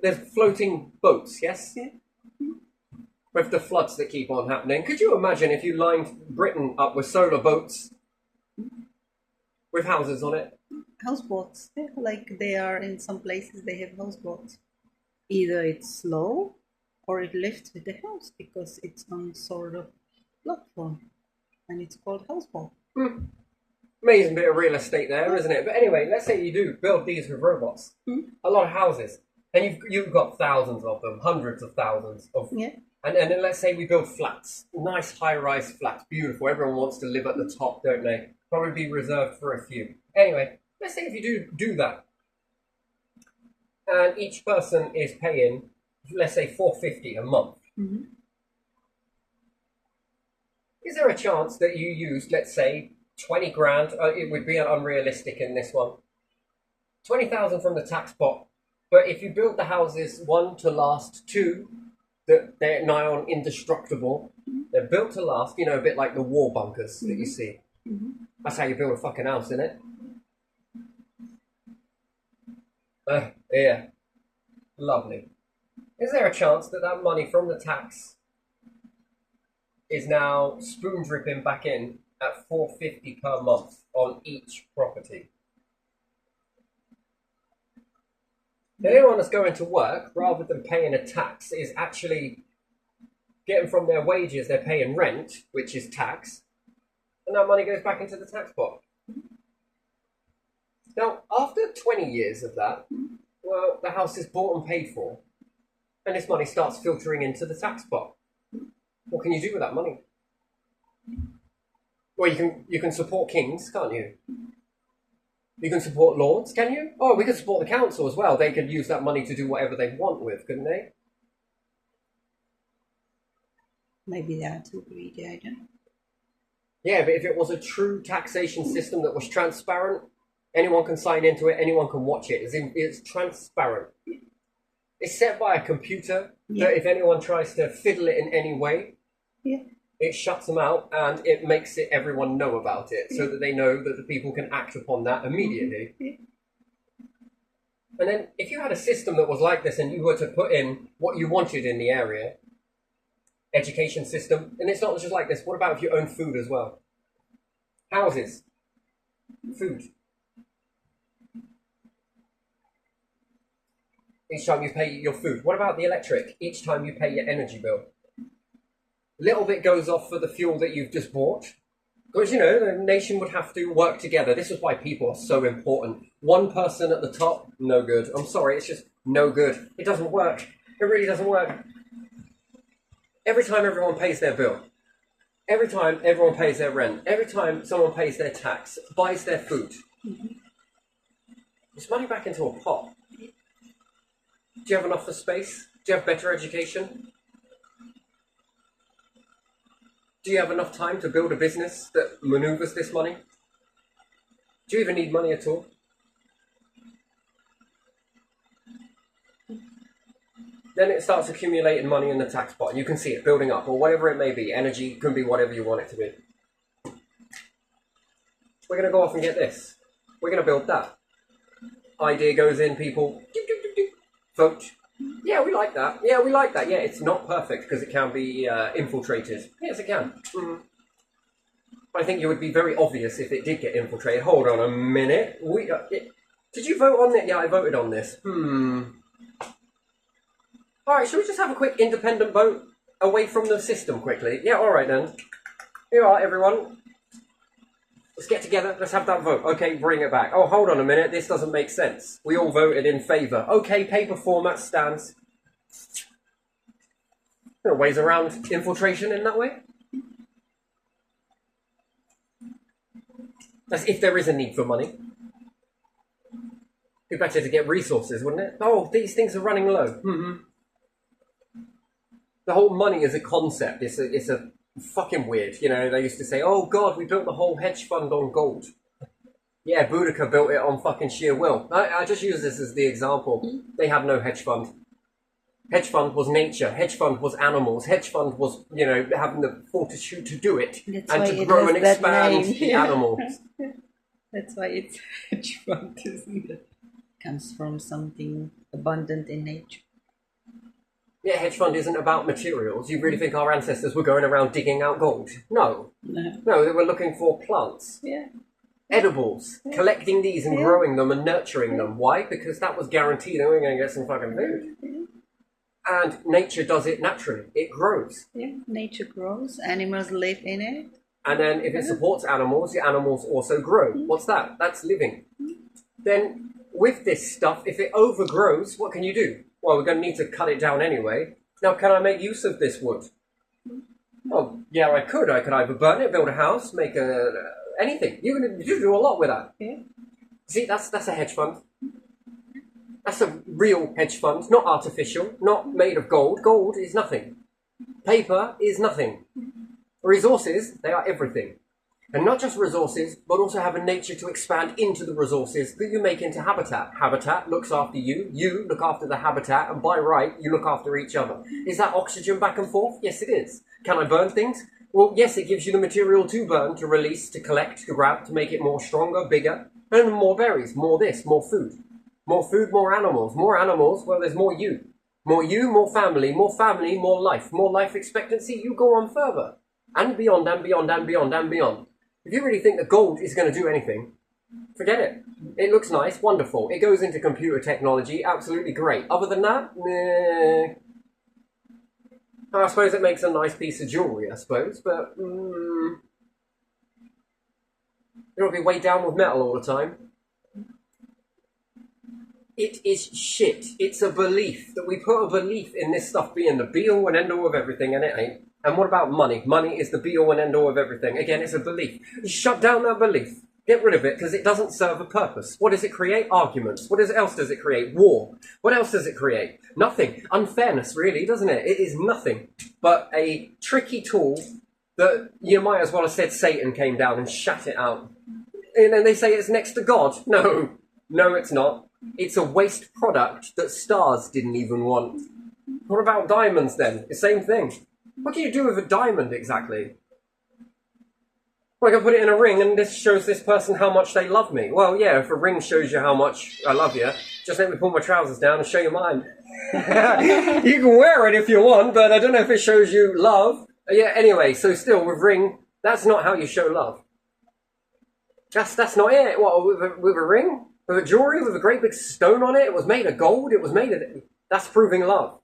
there's floating boats, yes? Yeah. With the floods that keep on happening. Could you imagine if you lined Britain up with solar boats with houses on it? Houseboats, yeah, like they are in some places. They have houseboats. Either it's slow or it lifts with the house because it's on sort of platform, and it's called houseboat. Amazing bit of real estate there, isn't it? But anyway, let's say you do build these with robots. A lot of houses. And you've got thousands of them, hundreds of thousands of. Yeah. And then let's say we build flats, nice high-rise flats, beautiful. Everyone wants to live at the top, don't they? Probably be reserved for a few. Anyway, let's say if you do that, and each person is paying, let's say, $450 a month. Mm-hmm. Is there a chance that you used, let's say, 20 grand? It would be unrealistic in this one. 20,000 from the tax pot. But if you build the houses, one, to last, two, that they're nigh on indestructible. They're built to last, you know, a bit like the war bunkers that you see. That's how you build a fucking house, isn't it? Yeah. Lovely. Is there a chance that that money from the tax is now spoon dripping back in at $450 per month on each property? Anyone that's going to work, rather than paying a tax, is actually getting from their wages, they're paying rent, which is tax, and that money goes back into the tax pot. Now, after 20 years of that, well, the house is bought and paid for, and this money starts filtering into the tax pot. What can you do with that money? Well, you can support kings, can't you? You can support lords, can you? Oh, we could support the council as well. They could use that money to do whatever they want with, couldn't they? Maybe they are too greedy, I don't know. Yeah, but if it was a true taxation system that was transparent, anyone can sign into it, anyone can watch it. It's transparent. It's set by a computer that if anyone tries to fiddle it in any way, it shuts them out and it makes everyone know about it so that they know that the people can act upon that immediately. And then if you had a system that was like this and you were to put in what you wanted in the area, education system, and it's not just like this, what about if you own food as well? Houses, food. Each time you pay your food. What about the electric? Each time you pay your energy bill. Little bit goes off for the fuel that you've just bought. Because, you know, the nation would have to work together. This is why people are so important. One person at the top, no good. I'm sorry, it's just no good. It doesn't work. It really doesn't work. Every time everyone pays their bill, every time everyone pays their rent, every time someone pays their tax, buys their food, it's money back into a pot. Do you have enough for space? Do you have better education? Do you have enough time to build a business that maneuvers this money? Do you even need money at all? Then it starts accumulating money in the tax pot. You can see it building up, or whatever it may be. Energy can be whatever you want it to be. We're going to go off and get this. We're going to build that. Idea goes in, people vote, Yeah, we like that. Yeah, we like that. Yeah, it's not perfect because it can be infiltrated. Yes, it can. I think it would be very obvious if it did get infiltrated. Hold on a minute. Did you vote on it? Yeah, I voted on this. Alright, should we just have a quick independent vote away from the system quickly? Yeah, alright then. Here you are, everyone. Let's get together. Let's have that vote. Okay, bring it back. Oh, hold on a minute. This doesn't make sense. We all voted in favour. Okay, paper format stands. There are ways around infiltration in that way. That's if there is a need for money. Be better to get resources, wouldn't it? Oh, these things are running low. The whole money is a concept. It's a fucking weird. You know, they used to say, oh God, we built the whole hedge fund on gold. Yeah, Boudica built it on fucking sheer will. I just use this as the example. They had no hedge fund. Hedge fund was nature. Hedge fund was animals. Hedge fund was, you know, having the fortitude to do it. That's and why to it grow has and that expand name. the animals. That's why it's hedge fund, isn't it? Comes from something abundant in nature. Yeah, hedge fund isn't about materials. You really think our ancestors were going around digging out gold? No. No. No, they were looking for plants. Yeah. Edibles. Yeah. Collecting these and Yeah. growing them and nurturing them. Why? Because that was guaranteed they were going to get some fucking food. Yeah. And nature does it naturally. It grows. Yeah. Nature grows. Animals live in it. And then if it supports animals, the animals also grow. What's that? That's living. Then with this stuff, if it overgrows, what can you do? Well, we're going to need to cut it down anyway. Now, can I make use of this wood? Well, yeah, I could. I could either burn it, build a house, make anything. You can do a lot with that. Yeah. See, that's a hedge fund. That's a real hedge fund, not artificial, not made of gold. Gold is nothing. Paper is nothing. Resources, they are everything. And not just resources, but also have a nature to expand into the resources that you make into habitat. Habitat looks after you, you look after the habitat, and by right, you look after each other. Is that oxygen back and forth? Yes, it is. Can I burn things? Well, yes, it gives you the material to burn, to release, to collect, to grab, to make it more stronger, bigger, and more berries, more this, more food. More food, more animals. More animals, well, there's more you. More you, more family, more life. More life expectancy, you go on further. And beyond, and beyond, and beyond, and beyond. If you really think that gold is going to do anything, forget it. It looks nice, wonderful. It goes into computer technology, absolutely great. Other than that, meh. I suppose it makes a nice piece of jewellery, I suppose, but it'll be weighed down with metal all the time. It is shit. It's a belief that we put a belief in this stuff being the be-all and end-all of everything, and it ain't. And what about money? Money is the be-all and end-all of everything. Again, it's a belief. Shut down that belief. Get rid of it, because it doesn't serve a purpose. What does it create? Arguments. What else does it create? War. What else does it create? Nothing. Unfairness, really, doesn't it? It is nothing but a tricky tool that you might as well have said Satan came down and shat it out. And then they say it's next to God. No. No, it's not. It's a waste product that stars didn't even want. What about diamonds, then? The same thing. What can you do with a diamond, exactly? Well, I can put it in a ring and this shows this person how much they love me. Well, yeah, if a ring shows you how much I love you, just let me pull my trousers down and show you mine. You can wear it if you want, but I don't know if it shows you love. Yeah, anyway, so still, with ring, that's not how you show love. That's not it. What, with a ring? With a jewelry? With a great big stone on it? It was made of gold? It was made of... That's proving love.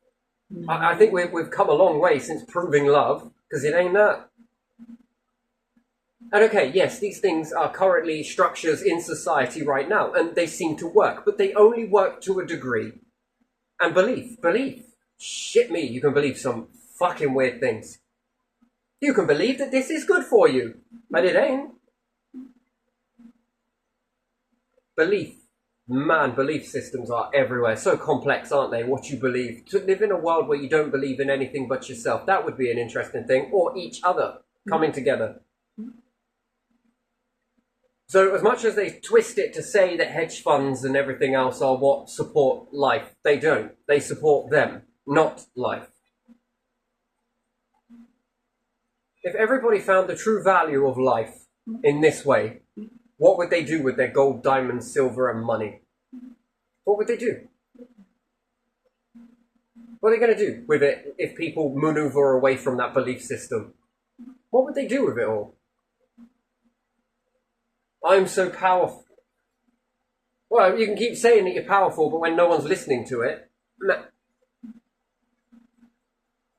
I think we've come a long way since proving love, because it ain't that. And okay, yes, these things are currently structures in society right now, and they seem to work, but they only work to a degree. And belief. Shit me, you can believe some fucking weird things. You can believe that this is good for you, but it ain't. Belief. Man, belief systems are everywhere. So complex, aren't they? What you believe. To live in a world where you don't believe in anything but yourself, that would be an interesting thing. Or each other coming together. So as much as they twist it to say that hedge funds and everything else are what support life, they don't. They support them, not life. If everybody found the true value of life in this way, what would they do with their gold, diamonds, silver, and money? What would they do? What are they going to do with it if people maneuver away from that belief system? What would they do with it all? I'm so powerful. Well, you can keep saying that you're powerful, but when no one's listening to it, no.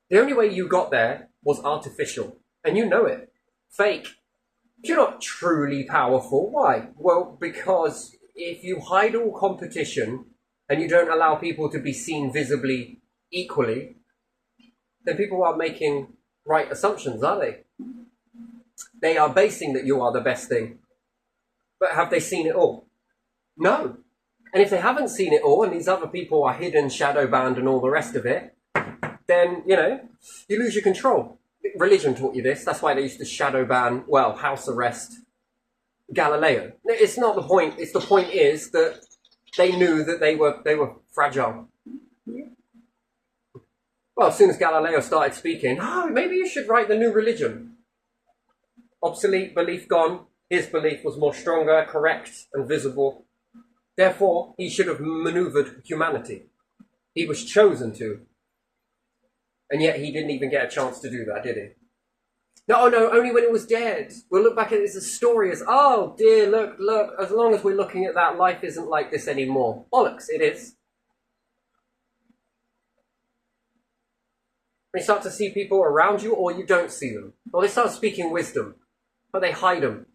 The only way you got there was artificial, and you know it. Fake. You're not truly powerful. Why? Well, because if you hide all competition and you don't allow people to be seen visibly equally, then people are making right assumptions, are they? They are basing that you are the best thing. But have they seen it all? No. And if they haven't seen it all and these other people are hidden, shadow banned and all the rest of it, then, you lose your control. Religion taught you this. That's why they used to shadow ban, house arrest Galileo. It's not the point. The point is that they knew that they were fragile. Well, as soon as Galileo started speaking, maybe you should write the new religion. Obsolete, belief gone. His belief was more stronger, correct, and visible. Therefore, he should have maneuvered humanity. He was chosen to. And yet he didn't even get a chance to do that, did he? No, only when it was dead. We'll look back at it as a story as, oh dear, look, as long as we're looking at that, life isn't like this anymore. Bollocks, it is. When you start to see people around you or you don't see them, or they start speaking wisdom, but they hide them.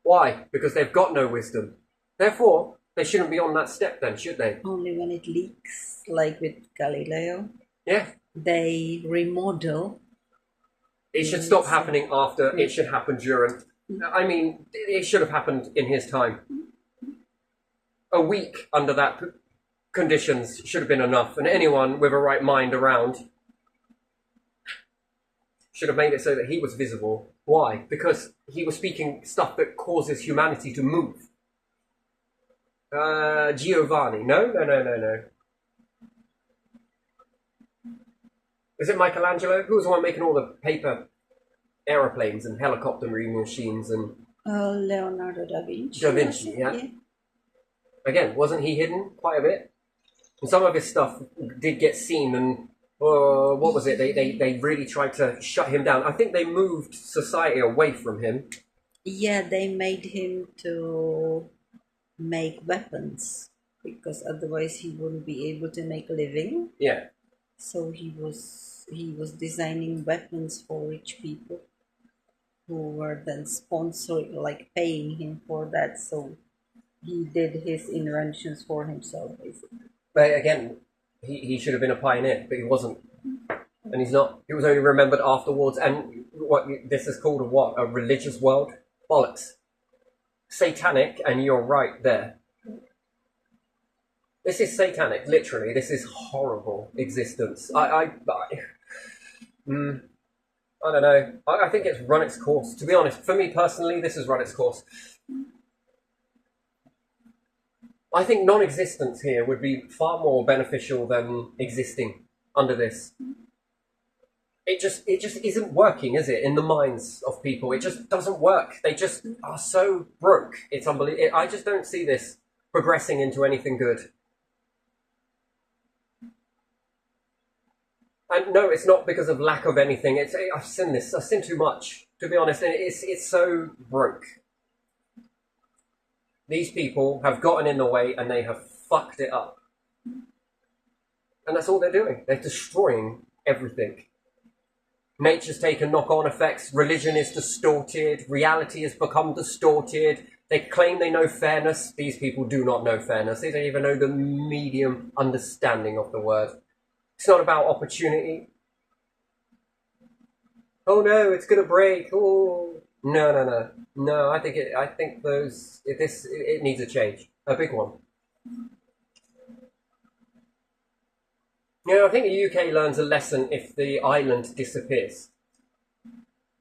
Why? Because they've got no wisdom. Therefore, they shouldn't be on that step then, should they? Only when it leaks, like with Galileo. Yeah. They remodel. It should stop happening after, it should happen during. I mean, it should have happened in his time. A week under that conditions should have been enough, and anyone with a right mind around should have made it so that he was visible. Why? Because he was speaking stuff that causes humanity to move. Giovanni. No. Is it Michelangelo? Who was the one making all the paper aeroplanes and helicopter machines and... Leonardo da Vinci. Da Vinci, yeah. Again, wasn't he hidden quite a bit? And some of his stuff did get seen and... what was it? They really tried to shut him down. I think they moved society away from him. Yeah, they made him to make weapons because otherwise he wouldn't be able to make a living. Yeah. So he was designing weapons for rich people who were then sponsoring, like paying him for that. So he did his inventions for himself, basically. But again, he should have been a pioneer, but he wasn't. And he's not. He was only remembered afterwards. And what this is called a religious world? Bollocks. Satanic, and you're right there. This is satanic, literally. This is horrible existence. I don't know. I think it's run its course. To be honest, for me personally, this has run its course. I think non-existence here would be far more beneficial than existing under this. It just isn't working, is it? In the minds of people, it just doesn't work. They just are so broke. It's unbelievable. I just don't see this progressing into anything good. And no, it's not because of lack of anything. I've seen this. I've seen too much, to be honest. And it's so broke. These people have gotten in the way and they have fucked it up. And that's all they're doing. They're destroying everything. Nature's taken knock-on effects. Religion is distorted. Reality has become distorted. They claim they know fairness. These people do not know fairness. They don't even know the medium understanding of the word. It's not about opportunity. Oh no, it's gonna break. Oh no. I think it needs a change, a big one. I think the UK learns a lesson if the island disappears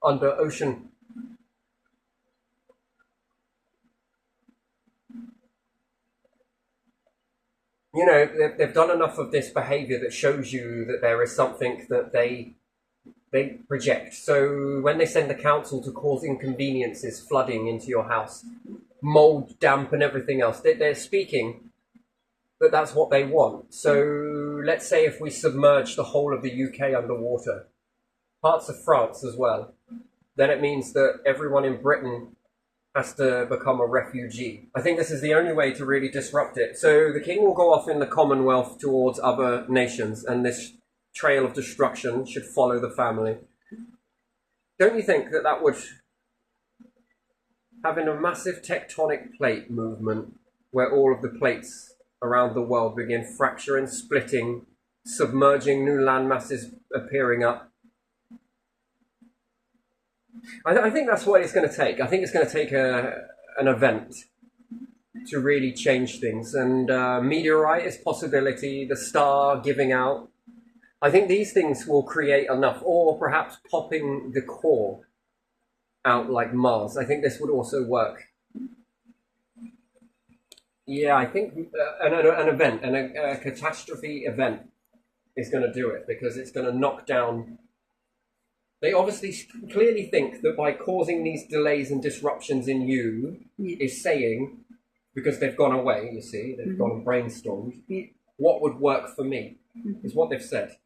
under ocean. They've done enough of this behaviour that shows you that there is something that they project. So when they send the council to cause inconveniences, flooding into your house, mould, damp and everything else, they're speaking that that's what they want. So let's say if we submerge the whole of the UK underwater, parts of France as well, then it means that everyone in Britain has to become a refugee. I think this is the only way to really disrupt it. So the king will go off in the Commonwealth towards other nations, and this trail of destruction should follow the family. Don't you think that that would, having a massive tectonic plate movement where all of the plates around the world begin fracturing, splitting, submerging, new land masses appearing up? I think that's what it's going to take. I think it's going to take an event to really change things. And meteorite is possibility, the star giving out. I think these things will create enough, or perhaps popping the core out like Mars. I think this would also work. Yeah, I think an event, a catastrophe event is going to do it, because it's going to knock down. They obviously clearly think that by causing these delays and disruptions in you is saying, because they've gone away, you see, they've gone and brainstormed, what would work for me, is what they've said.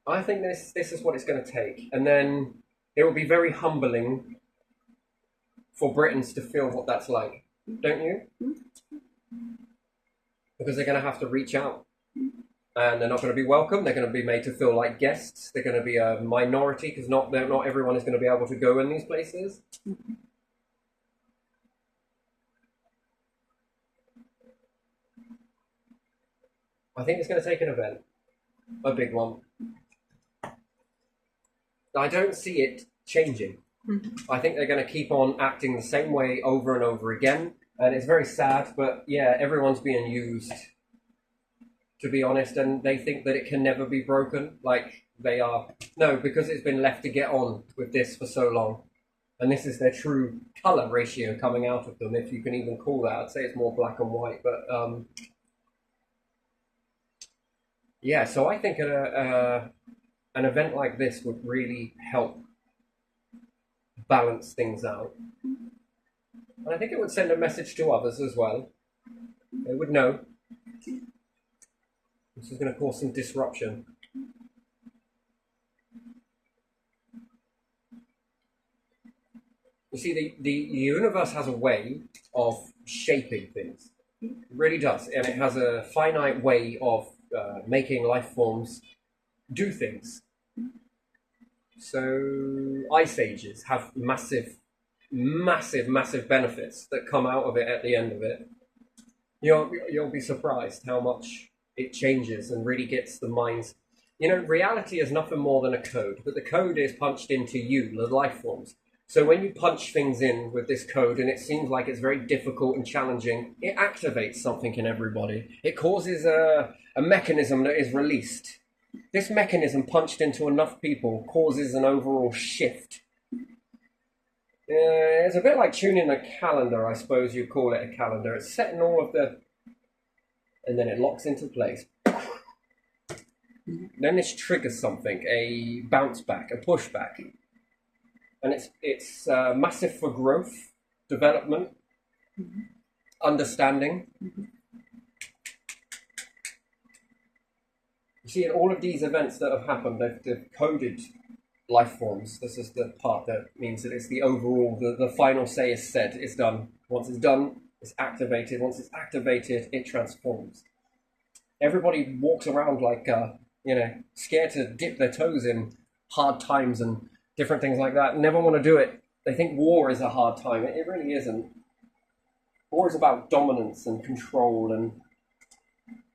I think this is what it's going to take. And then it will be very humbling for Britons to feel what that's like, don't you? Because they're going to have to reach out. And they're not going to be welcome. They're going to be made to feel like guests. They're going to be a minority, because not everyone is going to be able to go in these places. I think it's going to take an event, a big one. I don't see it changing. I think they're going to keep on acting the same way over and over again. And it's very sad, but yeah, everyone's being used, to be honest, and they think that it can never be broken, like they are. No, because it's been left to get on with this for so long. And this is their true colour ratio coming out of them, if you can even call that. I'd say it's more black and white, but yeah, so I think an event like this would really help balance things out. And I think it would send a message to others as well. They would know this is going to cause some disruption. You see, the universe has a way of shaping things. It really does. And it has a finite way of making life forms do things. So ice ages have massive benefits that come out of it at the end of it. You'll be surprised how much it changes and really gets the minds. You know, reality is nothing more than a code, but the code is punched into you, the life forms. So when you punch things in with this code and it seems like it's very difficult and challenging, it activates something in everybody. It causes a mechanism that is released. This mechanism punched into enough people causes an overall shift. It's a bit like tuning a calendar, I suppose you'd call it a calendar. It's setting all of the... and then it locks into place. Then this triggers something, a bounce back, a pushback. And it's massive for growth, development, understanding. You see, in all of these events that have happened, they've coded life forms. This is the part that means that it's the overall, the final say is said, it's done. Once it's done, it's activated. Once it's activated, it transforms. Everybody walks around like, scared to dip their toes in hard times and different things like that. Never want to do it. They think war is a hard time. It really isn't. War is about dominance and control, and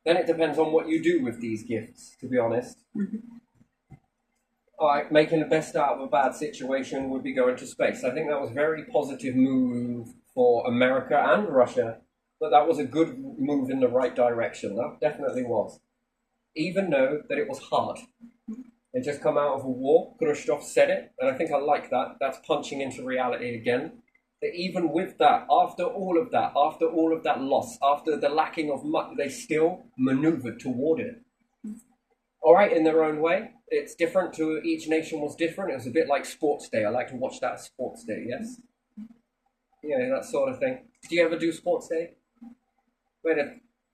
then it depends on what you do with these gifts, to be honest. Like making the best out of a bad situation would be going to space. I think that was a very positive move for America and Russia, but that was a good move in the right direction. That definitely was. Even though that it was hard. They just come out of a war. Khrushchev said it, and I think I like that. That's punching into reality again. That even with that, after all of that loss, after the lacking of much, they still maneuvered toward it. All right, in their own way. It's different to each nation was different. It was a bit like Sports Day. I like to watch that Sports Day, yes? Yeah, that sort of thing. Do you ever do Sports Day?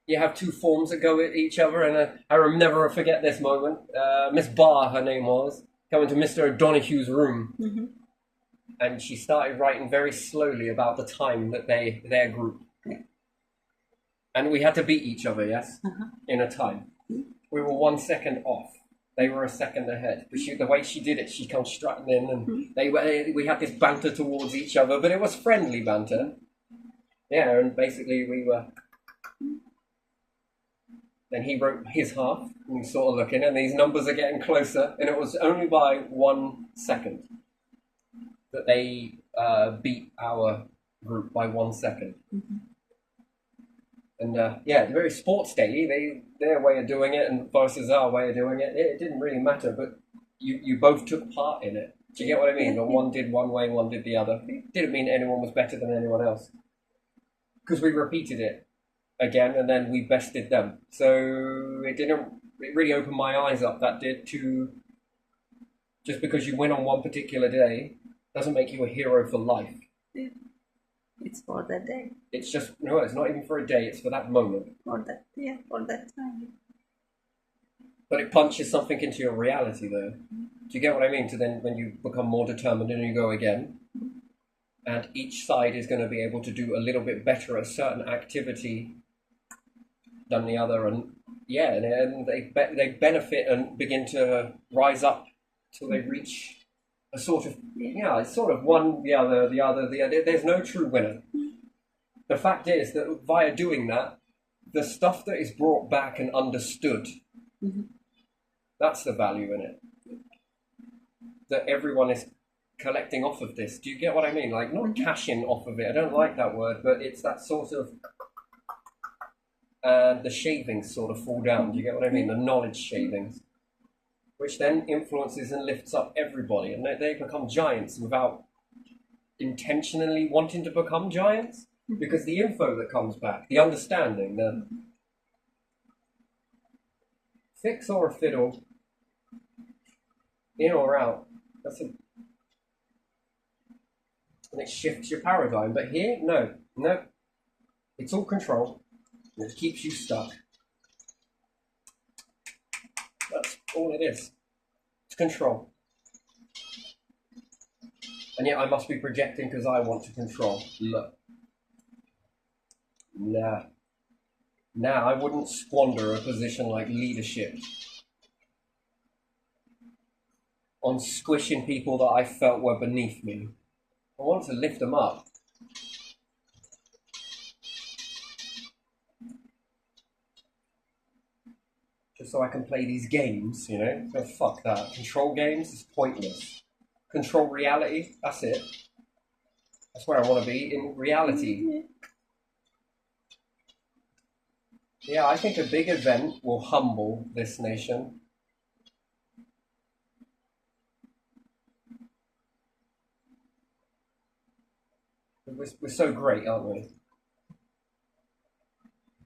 you have two forms that go at each other, and I will never forget this moment. Miss Barr, her name was, coming to Mr. O'Donoghue's room, and she started writing very slowly about the time that their group, and we had to beat each other, yes, in a time. We were 1 second off. They were a second ahead. But the way she did it, she came strutting in, and we had this banter towards each other, but it was friendly banter. Yeah, and basically we were. Then he wrote his half, and we sort of looking, and these numbers are getting closer, and it was only by 1 second that they beat our group by 1 second. And yeah, very sports day. Their way of doing it and versus our way of doing it, it didn't really matter. But you both took part in it. Do you get what I mean? Or one did one way, one did the other. It didn't mean anyone was better than anyone else, because we repeated it again and then we bested them. So it really opened my eyes up. That did to just because you win on one particular day doesn't make you a hero for life. Yeah. It's for that day. It's just, no, it's not even for a day, it's for that moment. For that time. But it punches something into your reality, though. Do you get what I mean? So then when you become more determined and you go again, and each side is going to be able to do a little bit better at a certain activity than the other, and yeah, and they benefit and begin to rise up till they reach a sort of, yeah, it's sort of one, the other. There's no true winner. The fact is that via doing that, the stuff that is brought back and understood, that's the value in it. That everyone is collecting off of this. Do you get what I mean? Like, not cashing off of it. I don't like that word, but it's that sort of, and the shavings sort of fall down. Do you get what I mean? The knowledge shavings, which then influences and lifts up everybody, and they become giants without intentionally wanting to become giants, because the info that comes back, the understanding, the fix or a fiddle, in or out, and it shifts your paradigm. But here, no, it's all control, and it keeps you stuck. That's all it is. It's control. And yet I must be projecting because I want to control. Look. Nah, I wouldn't squander a position like leadership on squishing people that I felt were beneath me. I want to lift them up. Just so I can play these games, you know? So fuck that. Control games is pointless. Control reality, that's it. That's where I want to be, in reality. Yeah, I think a big event will humble this nation. We're so great, aren't we?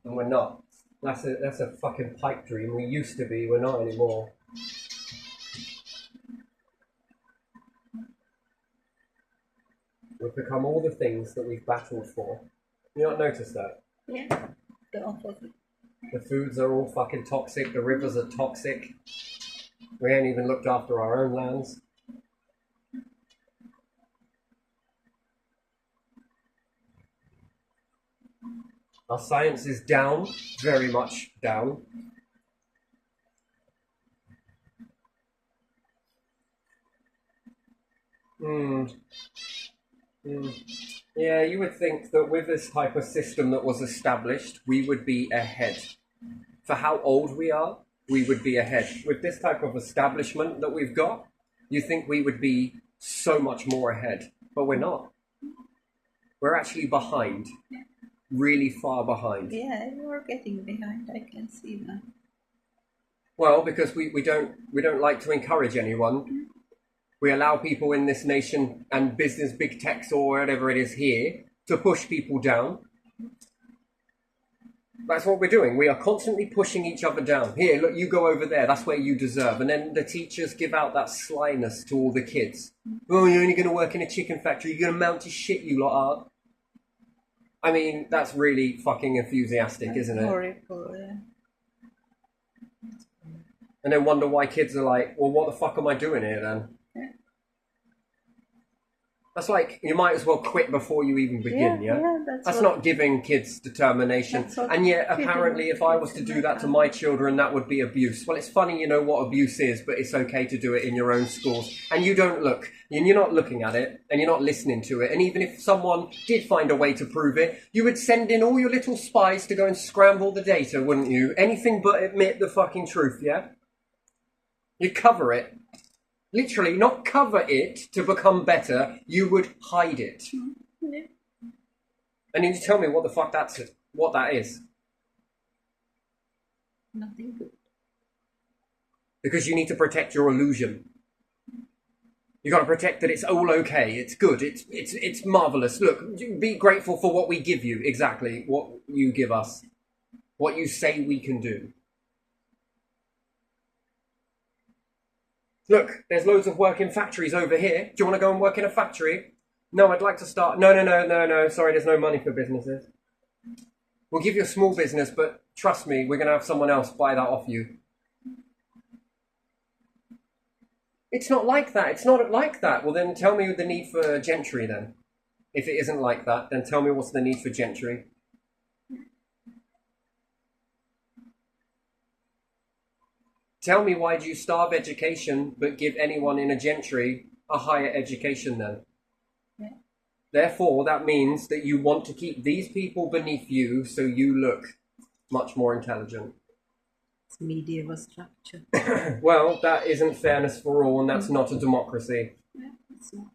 And we're not. That's a fucking pipe dream. We used to be, we're not anymore. We've become all the things that we've battled for. You not notice that? Yeah, the opposite. The foods are all fucking toxic, the rivers are toxic. We ain't even looked after our own lands. Our science is down, very much down. Yeah, you would think that with this type of system that was established, we would be ahead. For how old we are, we would be ahead. With this type of establishment that we've got, you think we would be so much more ahead. But we're not. We're actually behind. Really far behind. Yeah, you're getting behind. I can see that. Well, because we don't like to encourage anyone. We allow people in this nation and business, big techs or whatever it is here, to push people down. That's what we're doing. We are constantly pushing each other down. Here, look, you go over there. That's where you deserve. And then the teachers give out that slyness to all the kids. Oh, you're only going to work in a chicken factory. You're going to mount to shit, you lot are. I mean, that's really fucking enthusiastic, isn't it? Horrible. Yeah. And then wonder why kids are like, well, what the fuck am I doing here then? Yeah. That's like, you might as well quit before you even begin, yeah? That's what- not giving kids determination. That's what And yet, kids apparently, do. if I was to do that to my children, that would be abuse. Well, it's funny, you know what abuse is, but it's okay to do it in your own schools. And you don't look, and you're not looking at it, and you're not listening to it. And even if someone did find a way to prove it, you would send in all your little spies to go and scramble the data, wouldn't you? Anything but admit the fucking truth, yeah? You'd cover it. Literally, not cover it to become better, you would hide it. Yeah. And you tell me what the fuck what that is. Nothing good. Because you need to protect your illusion. You got to protect that it's all okay, it's good, it's marvelous. Look, be grateful for what we give you, exactly what you give us, what you say we can do. Look, there's loads of work in factories over here. Do you want to go and work in a factory? No, I'd like to start. No. Sorry, there's no money for businesses. We'll give you a small business, but trust me, we're going to have someone else buy that off you. It's not like that. It's not like that. Well, then tell me the need for gentry then. If it isn't like that, then tell me what's the need for gentry. Tell me why do you starve education but give anyone in a gentry a higher education then? Yeah. Therefore, that means that you want to keep these people beneath you so you look much more intelligent. It's medieval structure. Well, that isn't fairness for all, and that's not a democracy. Yeah, it's not.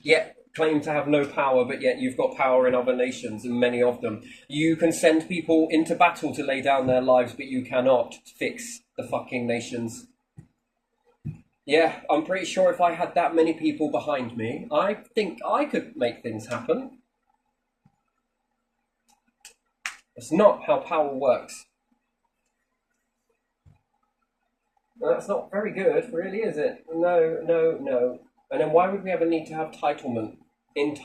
Yet claim to have no power, but yet you've got power in other nations, and many of them. You can send people into battle to lay down their lives, but you cannot fix the fucking nations. Yeah, I'm pretty sure if I had that many people behind me, I think I could make things happen. It's not how power works. Well, that's not very good, really, is it? No. And then why would we ever need to have entitlement? And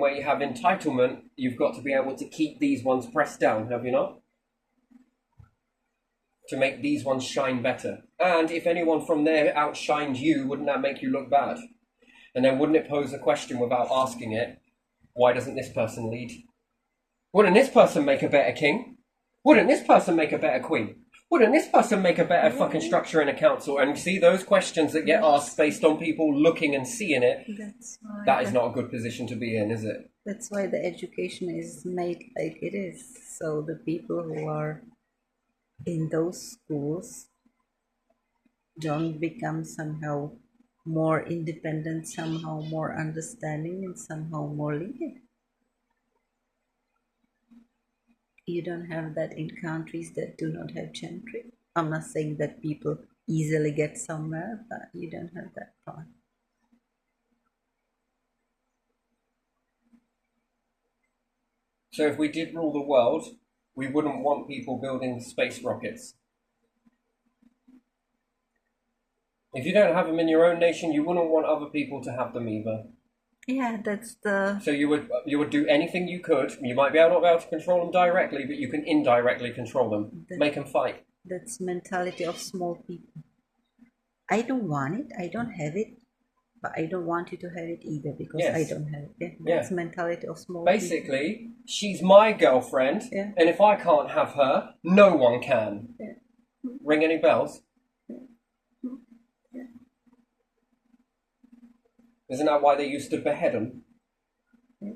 where you have entitlement, you've got to be able to keep these ones pressed down, have you not? To make these ones shine better. And if anyone from there outshined you, wouldn't that make you look bad? And then wouldn't it pose a question without asking it, why doesn't this person lead? Wouldn't this person make a better king? Wouldn't this person make a better queen? Wouldn't this person make a better fucking structure in a council? And see those questions that get asked based on people looking and seeing it, that is not a good position to be in, is it? That's why the education is made like it is. So the people who are in those schools don't become somehow more independent, somehow more understanding, and somehow more leading. You don't have that in countries that do not have gentry. I'm not saying that people easily get somewhere, but you don't have that problem. So if we did rule the world, we wouldn't want people building space rockets. If you don't have them in your own nation, you wouldn't want other people to have them either. Yeah, that's the... So you would do anything you could. You might not be able to control them directly, but you can indirectly control them. Make them fight. That's mentality of small people. I don't want it. I don't have it. But I don't want you to have it either because Yes. I don't have it. Yeah, that's mentality of small people. Basically, she's my girlfriend, Yeah. and if I can't have her, no one can. Yeah. Ring any bells? Yeah. Isn't that why they used to behead them? Yeah.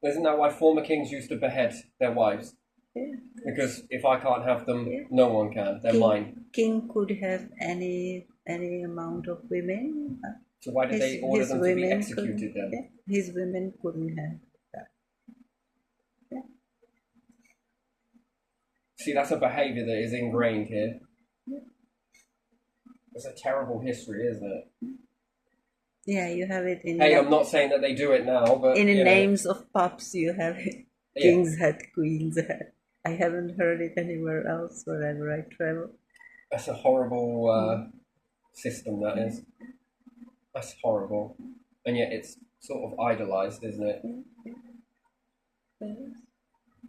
Isn't that why former kings used to behead their wives? Yeah. Because if I can't have them, Yeah. no one can. They're mine. King could have any amount of women. So why did they order them to be executed then? Yeah, his women couldn't have that. Yeah. See, that's a behaviour that is ingrained here. Yeah. It's a terrible history, isn't it? Yeah, you have it in. Hey, I'm not saying that they do it now, but in the you know. names of pubs, you have it. Yeah. Kings had, queens had. I haven't heard it anywhere else wherever I travel. That's a horrible system that is. That's horrible. And yet it's sort of idolized, isn't it? Yes.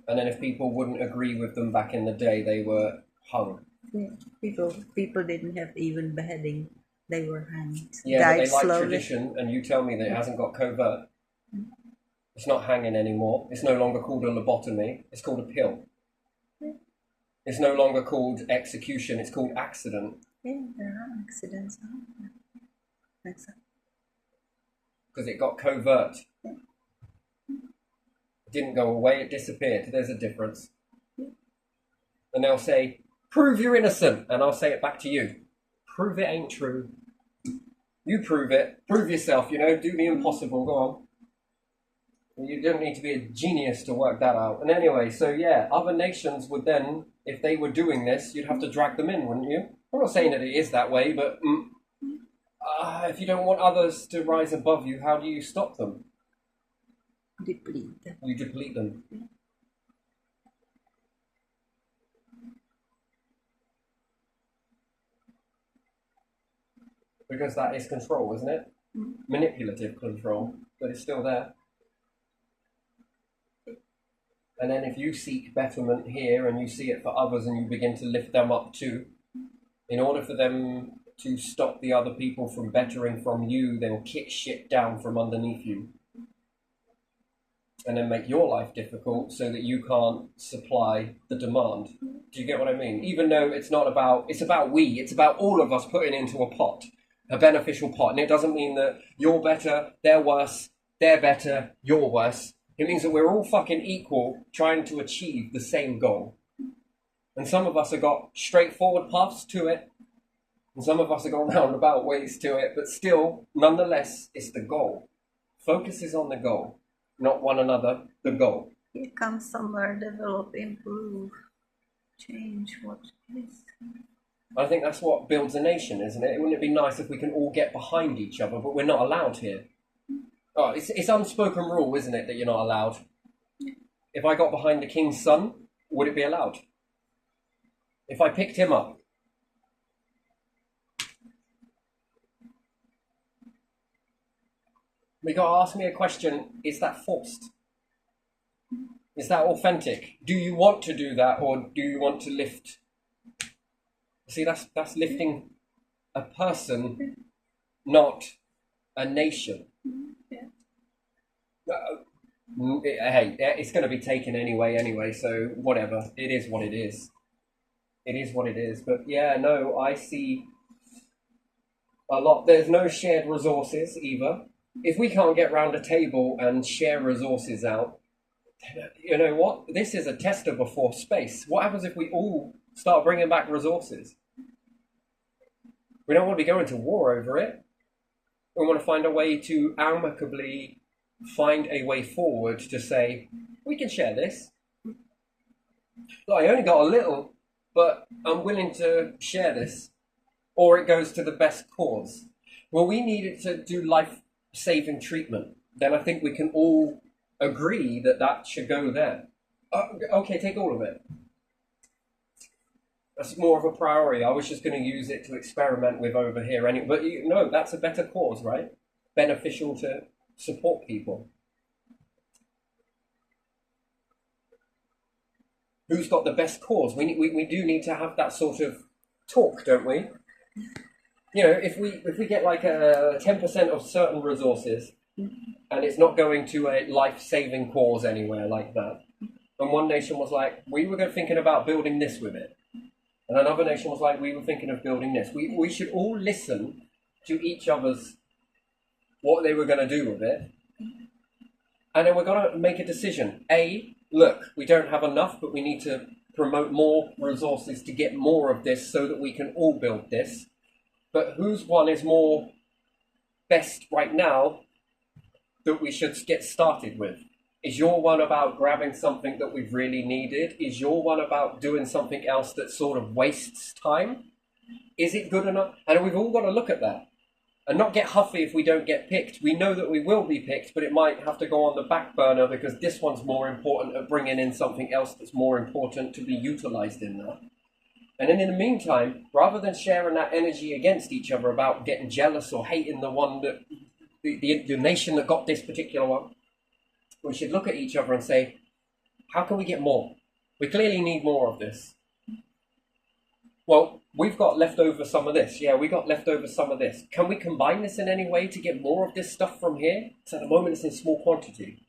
And then if people wouldn't agree with them back in the day, they were hung. Yeah. People didn't have even beheading. They were hanged. Yeah, Died but they like slowly. tradition, and you tell me that it hasn't got covert. It's not hanging anymore. It's no longer called a lobotomy. It's called a pill. Yeah. It's no longer called execution. It's called accident. Yeah, there are accidents. Exactly. Because it got covert. Yeah. It didn't go away. It disappeared. There's a difference. Yeah. And they'll say, prove you're innocent. And I'll say it back to you. Prove it ain't true. You prove it. Prove yourself, do the impossible. Go on. You don't need to be a genius to work that out. And anyway, so yeah, other nations would then, if they were doing this, you'd have to drag them in, wouldn't you? I'm not saying that it is that way, but if you don't want others to rise above you, how do you stop them? Deplete them. You deplete them. Because that is control, isn't it? Manipulative control, but it's still there. And then if you seek betterment here and you see it for others and you begin to lift them up too, in order for them to stop the other people from bettering from you, they'll kick shit down from underneath you. And then make your life difficult so that you can't supply the demand. Do you get what I mean? Even though it's about we, it's about all of us putting into a pot, a beneficial pot. And it doesn't mean that you're better, they're worse, they're better, you're worse. It means that we're all fucking equal trying to achieve the same goal. And some of us have got straightforward paths to it, and some of us have got roundabout ways to it, but still, nonetheless, it's the goal. Focus is on the goal, not one another, the goal. You come somewhere, develop, improve, change what is. I think that's what builds a nation, isn't it? Wouldn't it be nice if we can all get behind each other, but we're not allowed here. Oh, it's unspoken rule, isn't it, that you're not allowed? If I got behind the king's son, would it be allowed? If I picked him up? You got to ask me a question, is that forced? Is that authentic? Do you want to do that, or do you want to lift? See, that's lifting a person, not a nation. Hey, it's going to be taken anyway, so whatever. It is what it is. It is what it is. But yeah, no, I see a lot. There's no shared resources either. If we can't get round a table and share resources out, you know what? This is a tester before space. What happens if we all start bringing back resources? We don't want to be going to war over it. We want to find a way to amicably find a way forward to say, we can share this. Look, I only got a little, but I'm willing to share this. Or it goes to the best cause. Well, we needed to do life-saving treatment. Then I think we can all agree that should go there. Okay, take all of it. That's more of a priority. I was just going to use it to experiment with over here. But no, that's a better cause, right? Beneficial to support people. Who's got the best cause? We do need to have that sort of talk, don't we? If we get like a 10% of certain resources, and it's not going to a life-saving cause anywhere like that, and one nation was like, we were thinking about building this with it, and another nation was like, we were thinking of building this. We should all listen to each other's what they were going to do with it, and then we're going to make a decision. Look, we don't have enough, but we need to promote more resources to get more of this so that we can all build this. But whose one is more best right now that we should get started with? Is your one about grabbing something that we've really needed? Is your one about doing something else that sort of wastes time? Is it good enough? And we've all got to look at that and not get huffy if we don't get picked. We know that we will be picked, but it might have to go on the back burner because this one's more important at bringing in something else that's more important to be utilized in that. And then in the meantime, rather than sharing that energy against each other about getting jealous or hating the one that the nation that got this particular one, we should look at each other and say, how can we get more? We clearly need more of this. Well, we've got left over some of this. Yeah, we got left over some of this. Can we combine this in any way to get more of this stuff from here? So at the moment it's in small quantity.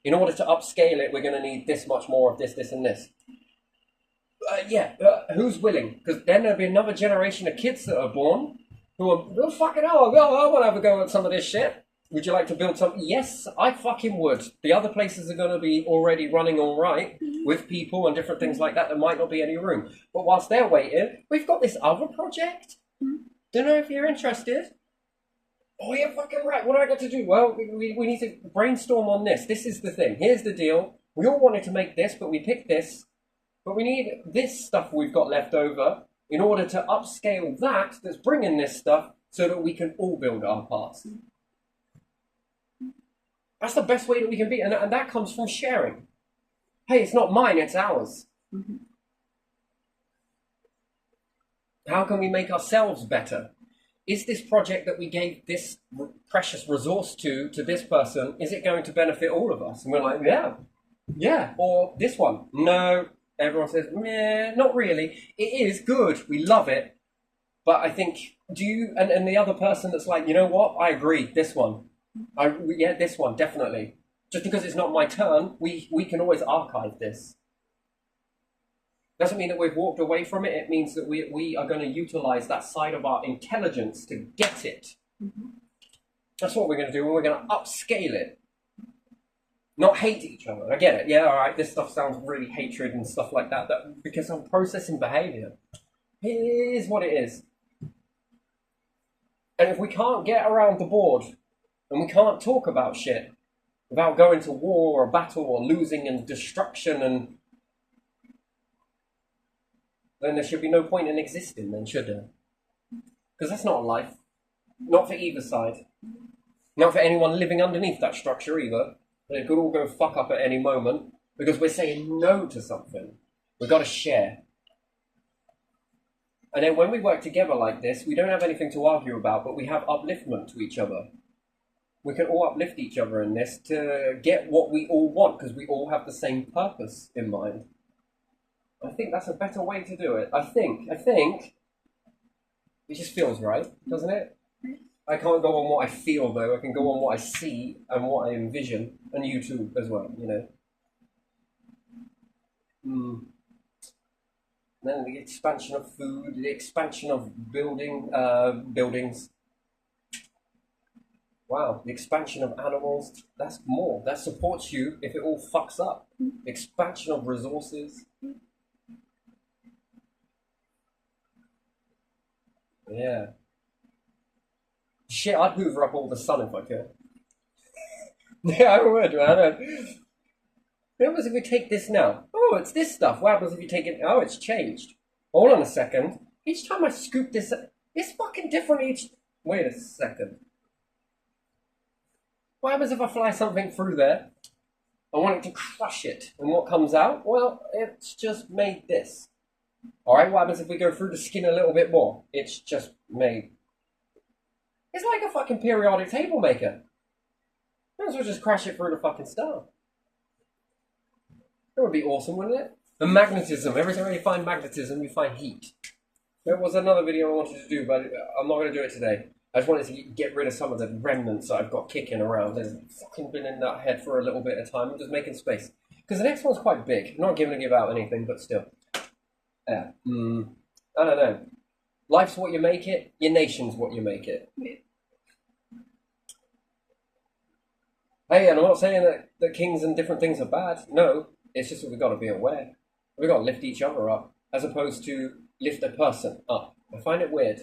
In order to upscale it, we're going to need this much more of this, this, and this. Who's willing? Because then there'll be another generation of kids that are born who are, oh, fucking hell, I want to have a go at some of this shit. Would you like to build something? Yes, I fucking would. The other places are going to be already running all right with people and different things like that. There might not be any room. But whilst they're waiting, we've got this other project. Don't know if you're interested. Oh, yeah, fucking right. What do I got to do? Well, we need to brainstorm on this. This is the thing. Here's the deal. We all wanted to make this, but we picked this. But we need this stuff we've got left over in order to upscale that's bringing this stuff so that we can all build our parts. That's the best way that we can be. And that comes from sharing. Hey, it's not mine, it's ours. Mm-hmm. How can we make ourselves better? Is this project that we gave this precious resource to this person, is it going to benefit all of us? And we're like, yeah. Or this one, no. Everyone says, meh, not really. It is good. We love it. But I think, and the other person that's like, you know what? I agree. This one. This one, definitely. Just because it's not my turn, we can always archive this. Doesn't mean that we've walked away from it. It means that we are going to utilize that side of our intelligence to get it. Mm-hmm. That's what we're going to do, and we're going to upscale it. Not hate each other. I get it. Yeah, all right, this stuff sounds really hatred and stuff like that because I'm processing behavior. It is what it is. And if we can't get around the board and we can't talk about shit without going to war or battle or losing and destruction, and then there should be no point in existing, then, should there? Because that's not life. Not for either side. Not for anyone living underneath that structure either. It could all go fuck up at any moment because we're saying no to something. We've got to share. And then when we work together like this, we don't have anything to argue about, but we have upliftment to each other. We can all uplift each other in this to get what we all want because we all have the same purpose in mind. I think that's a better way to do it. I think it just feels right, doesn't it? I can't go on what I feel, though. I can go on what I see and what I envision, and you too as well, you know. Then the expansion of food, the expansion of buildings. Wow, the expansion of animals, that's more. That supports you if it all fucks up. Expansion of resources. Yeah. Shit, I'd hoover up all the sun if I could. Yeah, I would, man. What happens if we take this now? Oh, it's this stuff. What happens if you take it? Oh, it's changed. Hold on a second. Each time I scoop this, it's fucking different each... Wait a second. What happens if I fly something through there? I want it to crush it. And what comes out? Well, it's just made this. Alright, what happens if we go through the skin a little bit more? It's just made... It's like a fucking periodic table maker. Might as well just crash it through the fucking star. That would be awesome, wouldn't it? And magnetism. Every time you find magnetism, you find heat. There was another video I wanted to do, but I'm not going to do it today. I just wanted to get rid of some of the remnants that I've got kicking around. There's fucking been in that head for a little bit of time. I'm just making space. Because the next one's quite big. I'm not going to give out anything, but still. Yeah. I don't know. Life's what you make it. Your nation's what you make it. Hey, and I'm not saying that kings and different things are bad. No. It's just that we've got to be aware. We've got to lift each other up, as opposed to lift a person up. I find it weird.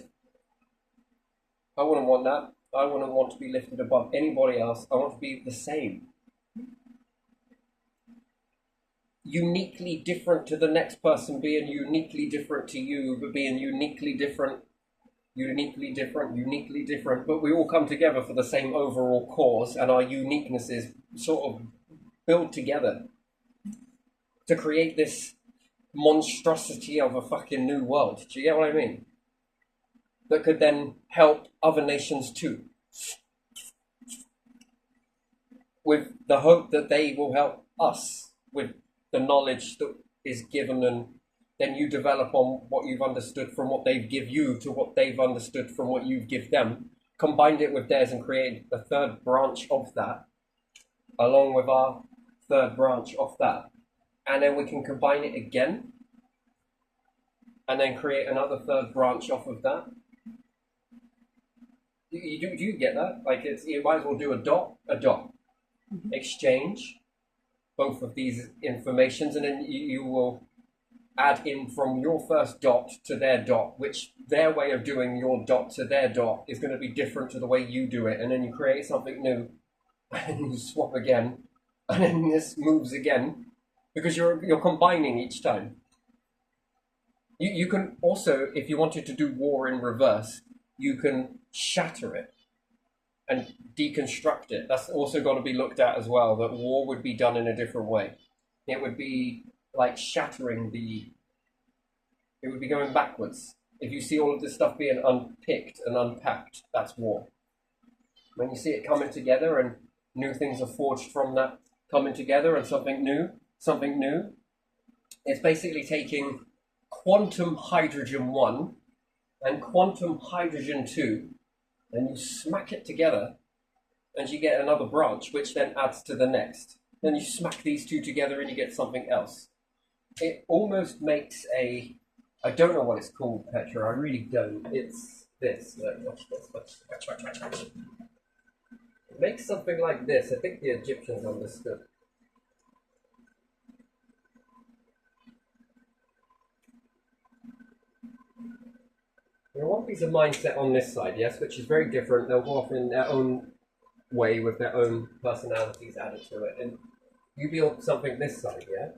I wouldn't want that. I wouldn't want to be lifted above anybody else. I want to be the same. Uniquely different to the next person, being uniquely different to you, but being uniquely different, but we all come together for the same overall cause, and our uniquenesses sort of build together to create this monstrosity of a fucking new world. Do you get what I mean? That could then help other nations too, with the hope that they will help us with the knowledge that is given, and then you develop on what you've understood from what they've give you to what they've understood from what you give them, combined it with theirs and created a third branch of that, along with our third branch of that. And then we can combine it again, and then create another third branch off of that. Do you get that? Like, you might as well do a dot, exchange both of these informations, and then you will add in from your first dot to their dot, which their way of doing your dot to their dot is going to be different to the way you do it, and then you create something new, and you swap again, and then this moves again, because you're combining each time. You can also, if you wanted to do war in reverse, you can shatter it and deconstruct it. That's also got to be looked at as well, that war would be done in a different way. It would be like shattering it would be going backwards. If you see all of this stuff being unpicked and unpacked, that's war. When you see it coming together and new things are forged from that coming together and something new, it's basically taking quantum hydrogen 1 and quantum hydrogen 2, and you smack it together and you get another branch, which then adds to the next. Then you smack these two together and you get something else. It almost makes I don't know what it's called, Petra, I really don't. It's this. Watch this. It makes something like this. I think the Egyptians understood. There are one piece of mindset on this side, yes, which is very different. They'll go off in their own way with their own personalities added to it. And you build something this side, yeah?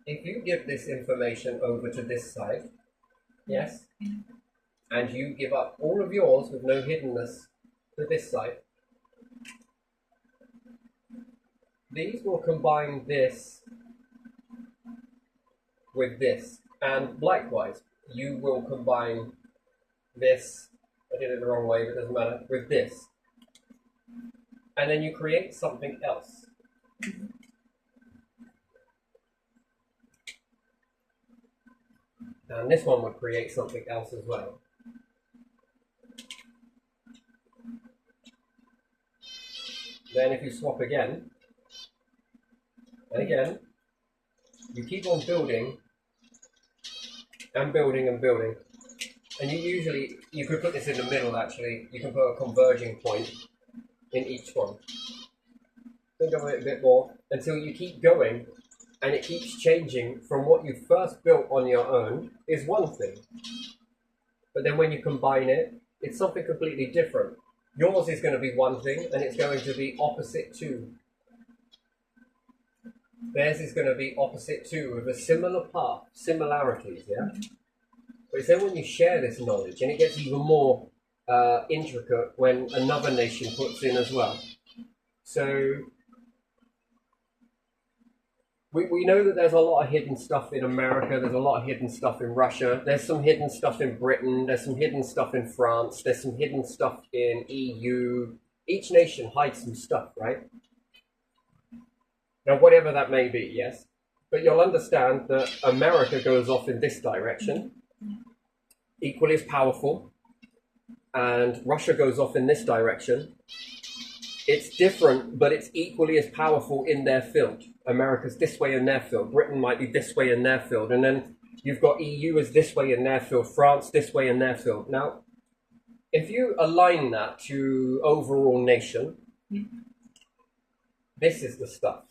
If you give this information over to this side, yes, and you give up all of yours with no hiddenness to this side, these will combine this with this. And likewise, you will combine this, I did it the wrong way, but it doesn't matter, with this. And then you create something else. And this one would create something else as well. Then if you swap again, and again, you keep on building and building and building. And you could put this in the middle actually. You can put a converging point in each one. Think of it a bit more until you keep going and it keeps changing from what you first built on your own is one thing. But then when you combine it, it's something completely different. Yours is going to be one thing and it's going to be opposite to. Theirs is going to be opposite to with a similar path, similarities, yeah? But it's then when you share this knowledge and it gets even more intricate when another nation puts in as well. So we know that there's a lot of hidden stuff in America, there's a lot of hidden stuff in Russia, there's some hidden stuff in Britain, there's some hidden stuff in France, there's some hidden stuff in EU. Each nation hides some stuff, right? Now, whatever that may be, yes. But you'll understand that America goes off in this direction, equally as powerful, and Russia goes off in this direction. It's different, but it's equally as powerful in their field. America's this way in their field. Britain might be this way in their field. And then you've got EU as this way in their field. France this way in their field. Now, if you align that to overall nation, this is the stuff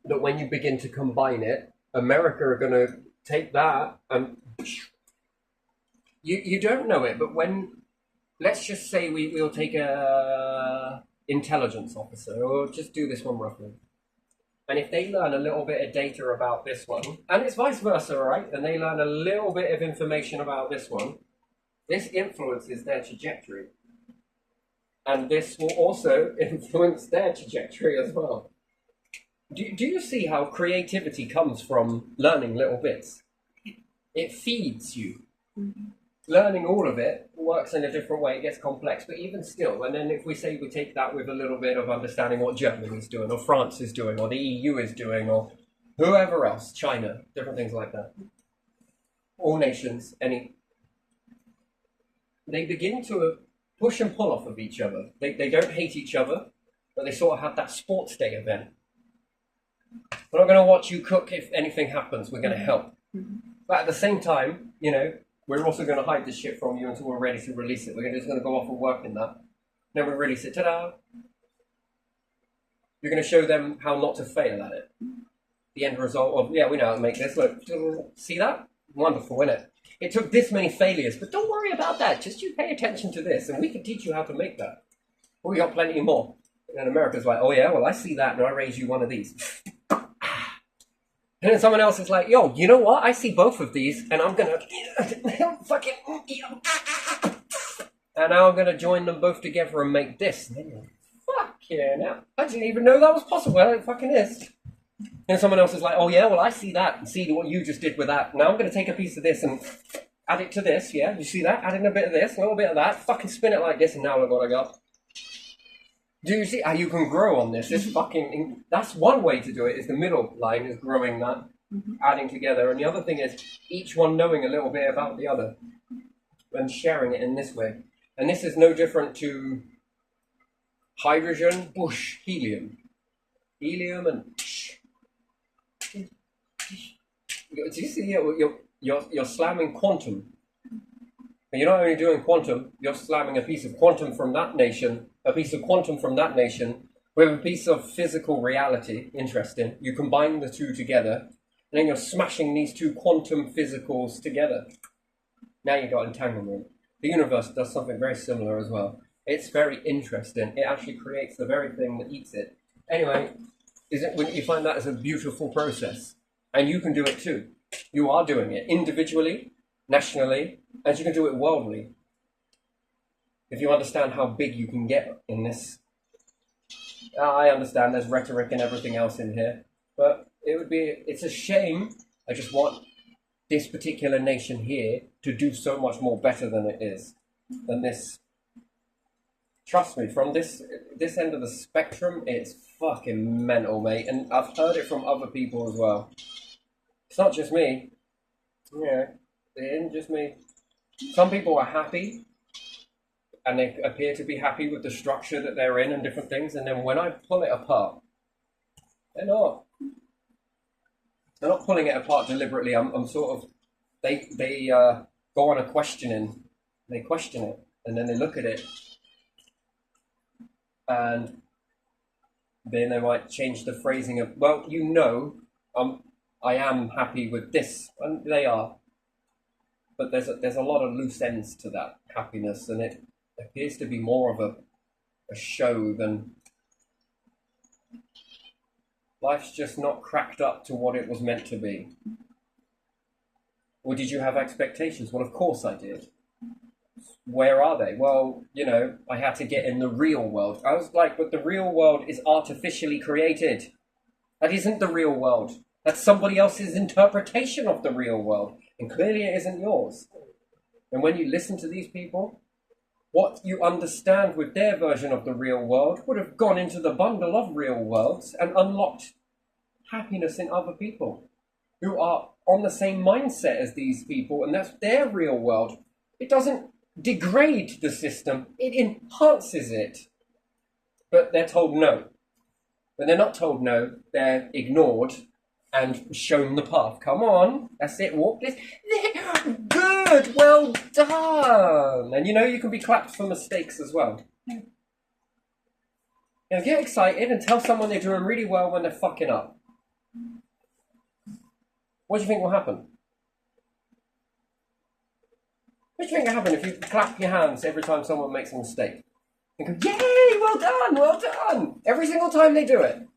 that when you begin to combine it, America are going to take that and you don't know it, but when, let's just say we'll take a intelligence officer, or just do this one roughly. And if they learn a little bit of data about this one, and it's vice versa, right? And they learn a little bit of information about this one, this influences their trajectory. And this will also influence their trajectory as well. Do you see how creativity comes from learning little bits? It feeds you. Mm-hmm. Learning all of it works in a different way, it gets complex, but even still, and then if we say we take that with a little bit of understanding what Germany is doing, or France is doing, or the EU is doing, or whoever else, China, different things like that. All nations, they begin to push and pull off of each other. They don't hate each other, but they sort of have that sports day event. We're not going to watch you cook if anything happens, we're going to help. Mm-hmm. But at the same time, you know, we're also going to hide this shit from you until we're ready to release it. We're just going to go off and work in that. Then we release it. Ta-da! You're going to show them how not to fail at it. The end result of, yeah, we know how to make this. Look, see that? Wonderful, isn't it? It took this many failures, but don't worry about that. Just you pay attention to this, and we can teach you how to make that. Well, we got plenty more. And America's like, oh yeah, well, I see that, and I raise you one of these. And then someone else is like, yo, you know what? I see both of these, and I'm gonna fucking and now I'm gonna join them both together and make this. And then you're like, fuck yeah, now I didn't even know that was possible. It fucking is. And someone else is like, oh yeah, well I see that, and see what you just did with that. Now I'm gonna take a piece of this and add it to this. Yeah, you see that? Add in a bit of this, a little bit of that. Fucking spin it like this, and now look what I got. Do you see how you can grow on this? This fucking, that's one way to do it, is the middle line is growing that, adding together. And the other thing is each one knowing a little bit about the other and sharing it in this way. And this is no different to hydrogen, whoosh, helium. Helium and do you see you're slamming quantum. And you're not only doing quantum, you're slamming a piece of quantum from that nation, a piece of quantum from that nation, with a piece of physical reality. Interesting. You combine the two together, and then you're smashing these two quantum physicals together. Now you've got entanglement. The universe does something very similar as well. It's very interesting. It actually creates the very thing that eats it. Anyway, wouldn't you find that as a beautiful process? And you can do it too. You are doing it individually, nationally, and you can do it worldly. If you understand how big you can get in this. I understand there's rhetoric and everything else in here, but it's a shame. I just want this particular nation here to do so much more better than it is, than this. Trust me, from this end of the spectrum, it's fucking mental, mate. And I've heard it from other people as well. It's not just me. Yeah, it isn't just me. Some people are happy, and they appear to be happy with the structure that they're in and different things. And then when I pull it apart, they're not. They're not pulling it apart deliberately. I'm sort of. They go on a questioning. They question it, and then they look at it, and then they might change the phrasing of, well, you know, I am happy with this, and they are. But there's a lot of loose ends to that happiness, and it appears to be more of a show than life's just not cracked up to what it was meant to be. Or did you have expectations? Well, of course I did. Where are they? Well, you know, I had to get in the real world. I was like, but the real world is artificially created. That isn't the real world. That's somebody else's interpretation of the real world. And clearly it isn't yours. And when you listen to these people, what you understand with their version of the real world would have gone into the bundle of real worlds and unlocked happiness in other people who are on the same mindset as these people, and that's their real world. It doesn't degrade the system, it enhances it. But they're told no. When they're not told no, they're ignored and shown the path. Come on, that's it, walk this. Good, well done. And you know, you can be clapped for mistakes as well. You know, get excited and tell someone they're doing really well when they're fucking up. What do you think will happen? What do you think will happen if you clap your hands every time someone makes a mistake? And go, yay, well done, well done. Every single time they do it.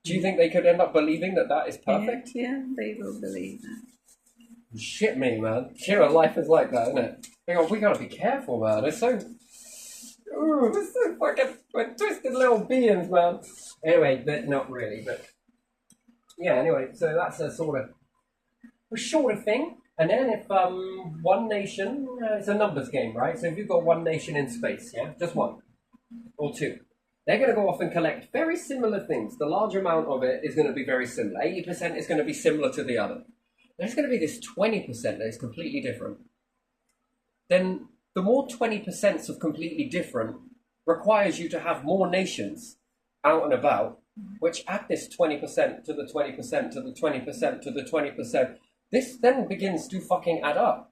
Do you think they could end up believing that that is perfect? Yeah, they will believe that. Shit me, man. Here, life is like that, isn't it? We gotta be careful, man. It's so... ooh, this is fucking we're twisted little beings, man. Anyway, but not really, but yeah, anyway, so that's a sort of a shorter thing. And then if one nation, it's a numbers game, right? So if you've got one nation in space, yeah, just one or two, they're going to go off and collect very similar things. The large amount of it is going to be very similar. 80% is going to be similar to the other. There's going to be this 20% that is completely different. Then the more 20% of completely different requires you to have more nations out and about, which add this 20% to the 20% to the 20% to the 20%. This then begins to fucking add up.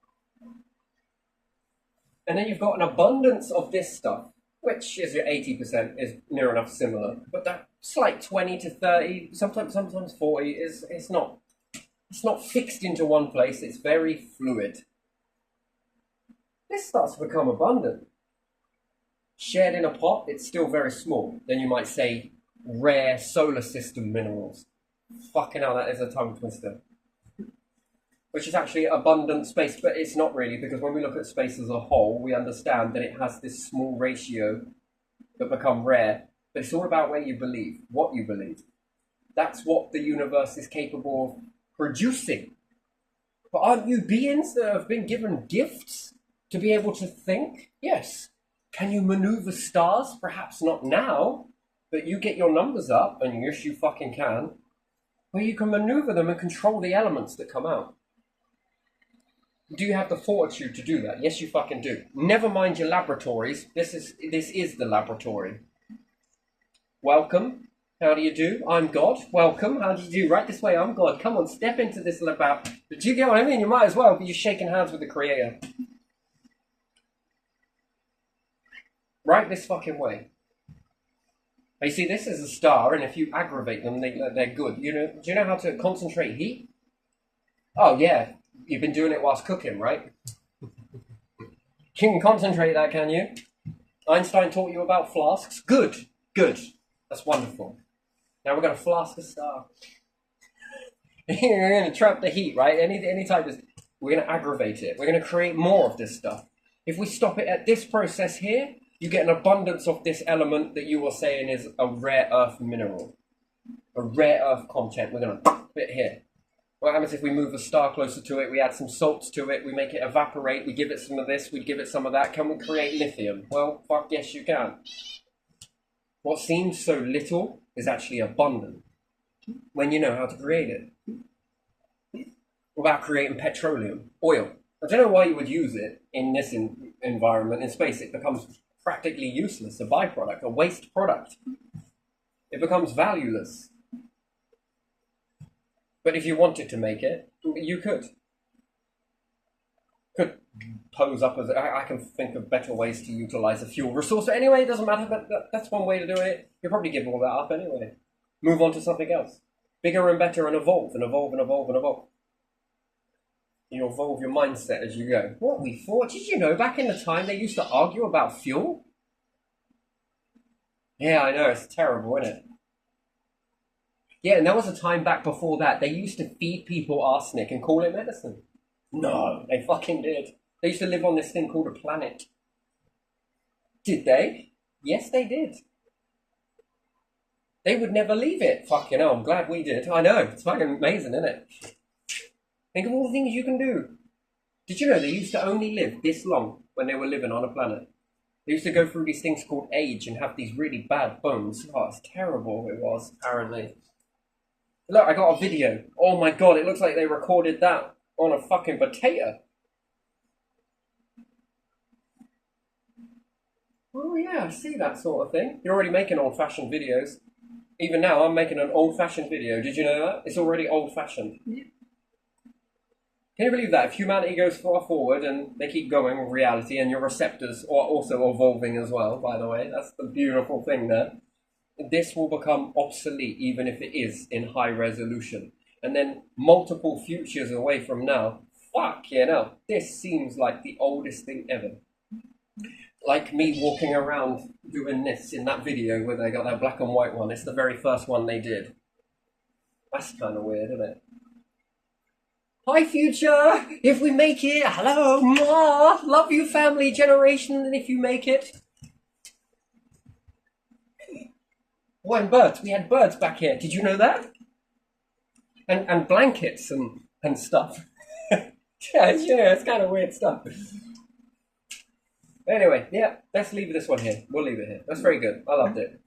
And then you've got an abundance of this stuff, which is your 80% is near enough similar. But that slight 20 to 30, sometimes 40 it's not fixed into one place, it's very fluid. This starts to become abundant. Shared in a pot, it's still very small. Then you might say rare solar system minerals. Fucking hell, that is a tongue twister. Which is actually abundant space, but it's not really, because when we look at space as a whole, we understand that it has this small ratio that become rare. But it's all about where you believe, what you believe. That's what the universe is capable of producing. But aren't you beings that have been given gifts to be able to think? Yes. Can you maneuver stars? Perhaps not now, but you get your numbers up, and yes, you fucking can, where you can maneuver them and control the elements that come out. Do you have the fortitude to do that? Yes, you fucking do. Never mind your laboratories. This is the laboratory. Welcome. How do you do? I'm God. Welcome. How do you do? Right this way. I'm God. Come on, step into this lab. But do you get what I mean? You might as well be just shaking hands with the Creator. Right this fucking way. You see, this is a star, and if you aggravate them, they're good. You know? Do you know how to concentrate heat? Oh yeah. You've been doing it whilst cooking, right? You can concentrate that, can you? Einstein taught you about flasks. Good. That's wonderful. Now we're going to flask a star. You're going to trap the heat, right? Any type of... We're going to aggravate it. We're going to create more of this stuff. If we stop it at this process here, you get an abundance of this element that you were saying is a rare earth mineral. A rare earth content. We're going to put it here. What happens if we move a star closer to it, we add some salts to it, we make it evaporate, we give it some of this, we give it some of that. Can we create lithium? Well, fuck yes you can. What seems so little is actually abundant when you know how to create it. What about creating petroleum, oil? I don't know why you would use it in this environment. In space, it becomes practically useless, a byproduct, a waste product. It becomes valueless. But if you wanted to make it, you could. Could pose up as... I can think of better ways to utilize a fuel resource. But anyway, it doesn't matter. That's one way to do it. You'll probably give all that up anyway. Move on to something else. Bigger and better, and evolve, and evolve, and evolve, and evolve. You evolve your mindset as you go. What we thought? Did you know back in the time they used to argue about fuel? Yeah, I know. It's terrible, isn't it? Yeah, and there was a time back before that, they used to feed people arsenic and call it medicine. No, they fucking did. They used to live on this thing called a planet. Did they? Yes, they did. They would never leave it. Fucking hell, I'm glad we did. I know, it's fucking amazing, isn't it? Think of all the things you can do. Did you know they used to only live this long when they were living on a planet? They used to go through these things called age and have these really bad bones. Oh, it's terrible it was, apparently. Look, I got a video. Oh my god, it looks like they recorded that on a fucking potato. Oh yeah, I see that sort of thing. You're already making old-fashioned videos. Even now, I'm making an old-fashioned video. Did you know that? It's already old-fashioned. Yeah. Can you believe that? If humanity goes far forward and they keep going with reality and your receptors are also evolving as well, by the way, that's the beautiful thing there. This will become obsolete even if it is in high resolution. And then multiple futures away from now, fuck you know, this seems like the oldest thing ever. Like me walking around doing this in that video where they got that black and white one. It's the very first one they did. That's kind of weird, isn't it? Hi future, if we make it, hello, mwah, love you family generation, and if you make it. Oh, and birds. We had birds back here. Did you know that? And blankets and stuff. Yeah, it's kind of weird stuff. Anyway, yeah, let's leave this one here. We'll leave it here. That's very good. I loved it.